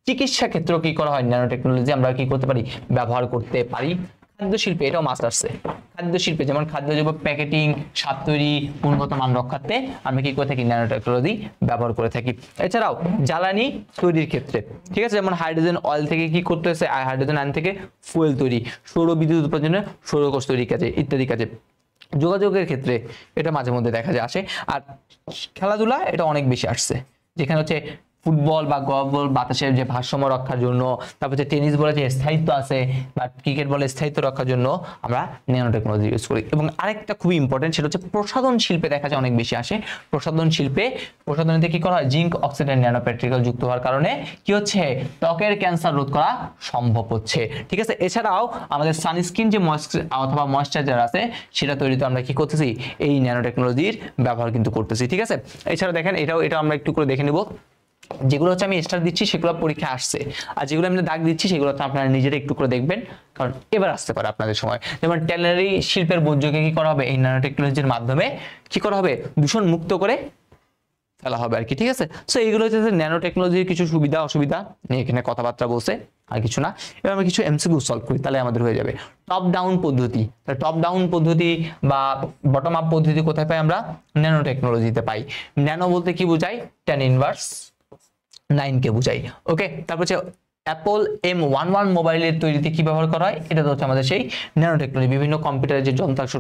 চিকিৎসা ক্ষেত্রে কি করা হয়, ন্যানো টেকনোলজি আমরা কি করতে পারি, ব্যবহার করতে পারি। খাদ্য শিল্পে এটাও মাস্ট আসছে। খাদ্য শিল্পে যেমন খাদ্যদ্রব্য প্যাকেটিং, স্বাদ তৈরি, গুণগত মান রক্ষার্থে আমরা কি করে থাকি, ন্যানো টেকনোলজি ব্যবহার করে থাকি। এছাড়াও জ্বালানি তৈরির ক্ষেত্রে, ঠিক আছে, যেমন হাইড্রোজেন অয়েল থেকে কি করতে হচ্ছে, হাইড্রোজেন আয়ন থেকে ফুয়েল তৈরি, সৌর বিদ্যুৎ উৎপাদনে সৌরকোষ তৈরি কাজে ইত্যাদি কাজে। যোগাযোগের ক্ষেত্রে এটা মাঝে মধ্যে দেখা যায় আসে। আর খেলাধুলা এটা অনেক বেশি আসছে, যেখানে হচ্ছে ফুটবল বা গলফ বল বাতাসের যে ভারসাম্য রক্ষার জন্য, তারপর যে টেনিস বলে যে স্থায়িত্ব আছে, বা ক্রিকেট বলের স্থায়িত্ব রক্ষার জন্য আমরা ন্যানো টেকনোলজি ইউজ করি। এবং আরেকটা খুবই ইম্পর্টেন্ট, সেটা হচ্ছে প্রসাধন শিল্পে দেখা যায় অনেক বেশি আসে। প্রসাধনীতে কি করা হয়, জিঙ্ক অক্সাইড ন্যানো পার্টিকেল যুক্ত হওয়ার কারণে কি হচ্ছে, ত্বকের ক্যান্সার রোধ করা সম্ভব হচ্ছে। ঠিক আছে, এছাড়াও আমাদের সানস্ক্রিন যে অথবা ময়েশ্চারাইজার আছে সেটা তৈরিতে আমরা কি করতেছি, এই ন্যানো টেকনোলজির ব্যবহার কিন্তু করতেছি। ঠিক আছে, এছাড়া দেখেন এটা আমরা একটু করে দেখে নেব। যেগুলো হচ্ছে আমি স্টার দিচ্ছি সেগুলো পরীক্ষা আসছে, আর যেগুলো আমি দাগ দিচ্ছি সেগুলো তো আপনারা নিজেরা একটু করে দেখবেন, কারণ এবার আসতে পারে আপনাদের সময়। যেমন ট্যানারি শিল্পের বর্জ্যকে কি করা হবে, এই ন্যানো টেকনোলজির মাধ্যমে কি করা হবে, দূষণ মুক্ত করে ফেলা হবে আর কি। ঠিক আছে, সো এইগুলো হচ্ছে ন্যানো টেকনোলজির কিছু সুবিধা অসুবিধা নিয়ে এখানে কথাবার্তা বলছে, আর কিছু না। এবার আমরা কিছু এমসিকিউ সলভ করি, তাহলে আমাদের হয়ে যাবে। টপ ডাউন পদ্ধতি, টপ ডাউন পদ্ধতি বা বটম আপ পদ্ধতি কোথায় পাই আমরা, ন্যানো টেকনোলজিতে পাই। ন্যানো বলতে কি বোঝায়, 10⁻⁹ কে বোঝাই। ওকে, তারপর হচ্ছে অ্যাপল M11 মোবাইলের তৈরিতে কি ব্যবহার করা হয়, এটা তো হচ্ছে আমাদের সেই ন্যানো টেকনোলজি। বিভিন্ন কম্পিউটারের যে যন্ত্রাংশ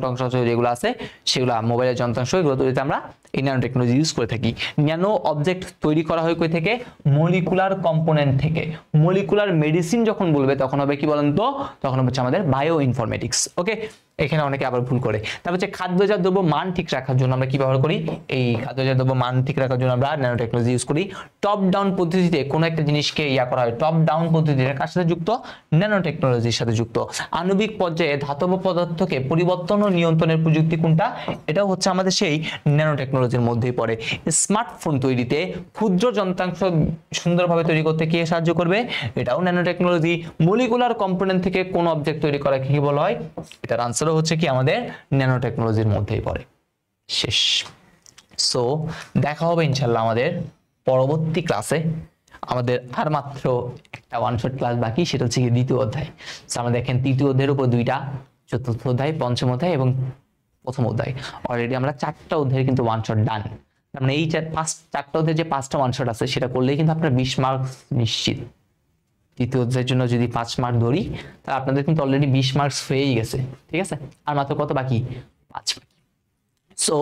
যেগুলো আছে সেগুলো, মোবাইলের যন্ত্রাংশ, এগুলো তৈরিতে আমরা এই ন্যানো টেকনোলজি ইউজ করে থাকি। ন্যানো অবজেক্ট তৈরি করা হয় কই থেকে, মলিকুলার কম্পোনেন্ট থেকে। মলিকুলার মেডিসিন যখন বলবে তখন হবে কি বলেন তো, তখন হচ্ছে আমাদের বায়ো ইনফরমেটিক্স। ওকে, এখানে অনেকে আবার ভুল করে। তারপর হচ্ছে খাদ্যজাত দ্রব্য মান ঠিক রাখার জন্য আমরা কি ব্যবহার করি, এই খাদ্যজাত দ্রব্য মান ঠিক রাখার জন্য আমরা ন্যানো টেকনোলজি ইউজ করি। টপ ডাউন পদ্ধতিতে কোনো একটা জিনিসকে করা হয়, টপ ডাউন পদ্ধতিতে কার সাথে যুক্ত, ন্যানো টেকনোলজির সাথে যুক্ত। আণবিক পর্যায়ে ধাতব পদার্থকে পরিবর্তন ও নিয়ন্ত্রণের প্রযুক্তি কোনটা, এটাও হচ্ছে আমাদের সেই ন্যানো টেকনোলজির মধ্যেই পড়ে। স্মার্টফোন তৈরিতে ক্ষুদ্র যন্ত্রাংশ সুন্দরভাবে তৈরি করতে কে সাহায্য করবে, এটাও ন্যানো টেকনোলজি। মলিকুলার কম্পোনেন্ট থেকে কোন অবজেক্ট তৈরি করা কি বলা হয়, এটার আনসার হচ্ছে কি আমাদের ন্যানো টেকনোলজির মধ্যেই পড়ে। শেষ। সো দেখা হবে ইনশাআল্লাহ আমাদের পরবর্তী ক্লাসে। আমাদের আর মাত্র একটা ওয়ান শট ক্লাস বাকি, সেটা হচ্ছে দ্বিতীয় অধ্যায়। আমরা দেখেন তৃতীয় অধ্যায়ের উপর 2টা, চতুর্থ অধ্যায়, পঞ্চম অধ্যায় এবং প্রথম অধ্যায়। অলরেডি আমরা 4টা অধ্যায়ের কিন্তু ওয়ান শট ডান। তার মানে এই 4টা অধ্যায়ে যে 5টা ওয়ান শট আছে সেটা করলেই কিন্তু আপনার 20 মার্কস নিশ্চিত। তৃতীয় অধ্যায়ের জন্য যদি 5 মার্ক ধরি, তাহলে আপনাদের কিন্তু অলরেডি 20 মার্কস হয়েই গেছে। ঠিক আছে, আর মাত্র কত বাকি, 5 বাকি। সো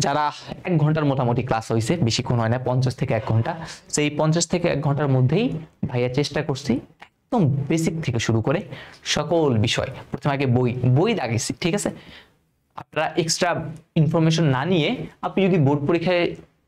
যারা 1 ঘন্টার মোটামুটি ক্লাস হয়েছে, বেশিক্ষণ হয় না, 50 থেকে 1 ঘন্টা, সেই 50 থেকে 1 ঘন্টার মধ্যেই ভাইয়া চেষ্টা করছি একদম বেসিক থেকে শুরু করে সকল বিষয়। প্রথমে আগে বই দাগেছি। ঠিক আছে, আপনারা এক্সট্রা ইনফরমেশন না নিয়ে আপনি যদি বোর্ড পরীক্ষায়,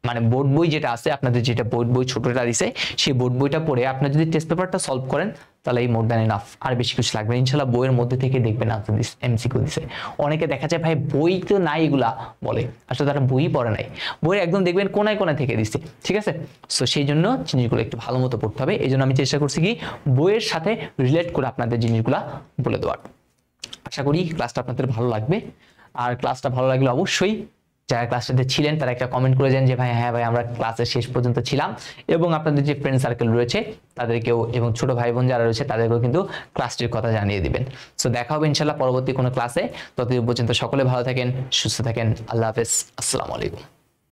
মানে বোর্ড বই যেটা আছে আপনাদের, যেটা বোর্ড বই ছোটটা দিছে, সেই বোর্ড বইটা পড়ে আপনারা যদি টেস্ট পেপারটা সলভ করেন, তাহলে এই মোর দ্যান এনাফ, আর বেশি কিছু লাগবে ইনশাআল্লাহ। বইয়ের মধ্যে থেকে দেখবেন আনসার দিস, এমসিকিউ দিছে। অনেকে দেখা যায় ভাই বই তো নাই এগুলা বলে, আসলে তারা বই পড়ে নাই, বই একদম দেখবেন কোনায় কোনায় থেকে দিচ্ছে। ঠিক আছে, সো সেই জন্য জিনিসগুলো একটু ভালো মতো পড়তে হবে। এই জন্য আমি চেষ্টা করছি কি বইয়ের সাথে রিলেট করে আপনাদের জিনিসগুলা বলে দেওয়ার। আশা করি ক্লাসটা আপনাদের ভালো লাগবে। আর ক্লাসটা ভালো লাগলে অবশ্যই যারা ক্লাসটাতে ছিলেন তারা একটা কমেন্ট করে দেন যে ভাই হ্যাঁ ভাই আমরা ক্লাসের শেষ পর্যন্ত ছিলাম, এবং আপনাদের যে ফ্রেন্ড সার্কেল রয়েছে তাদেরকেও, এবং ছোট ভাই বোন যারা রয়েছে তাদেরকেও কিন্তু ক্লাসটির কথা জানিয়ে দিবেন। সো দেখা হবে ইনশাআল্লাহ পরবর্তী কোনো ক্লাসে। ততদিন পর্যন্ত সকলে ভালো থাকেন, সুস্থ থাকেন। আল্লাহ হাফেজ, আসসালামু আলাইকুম।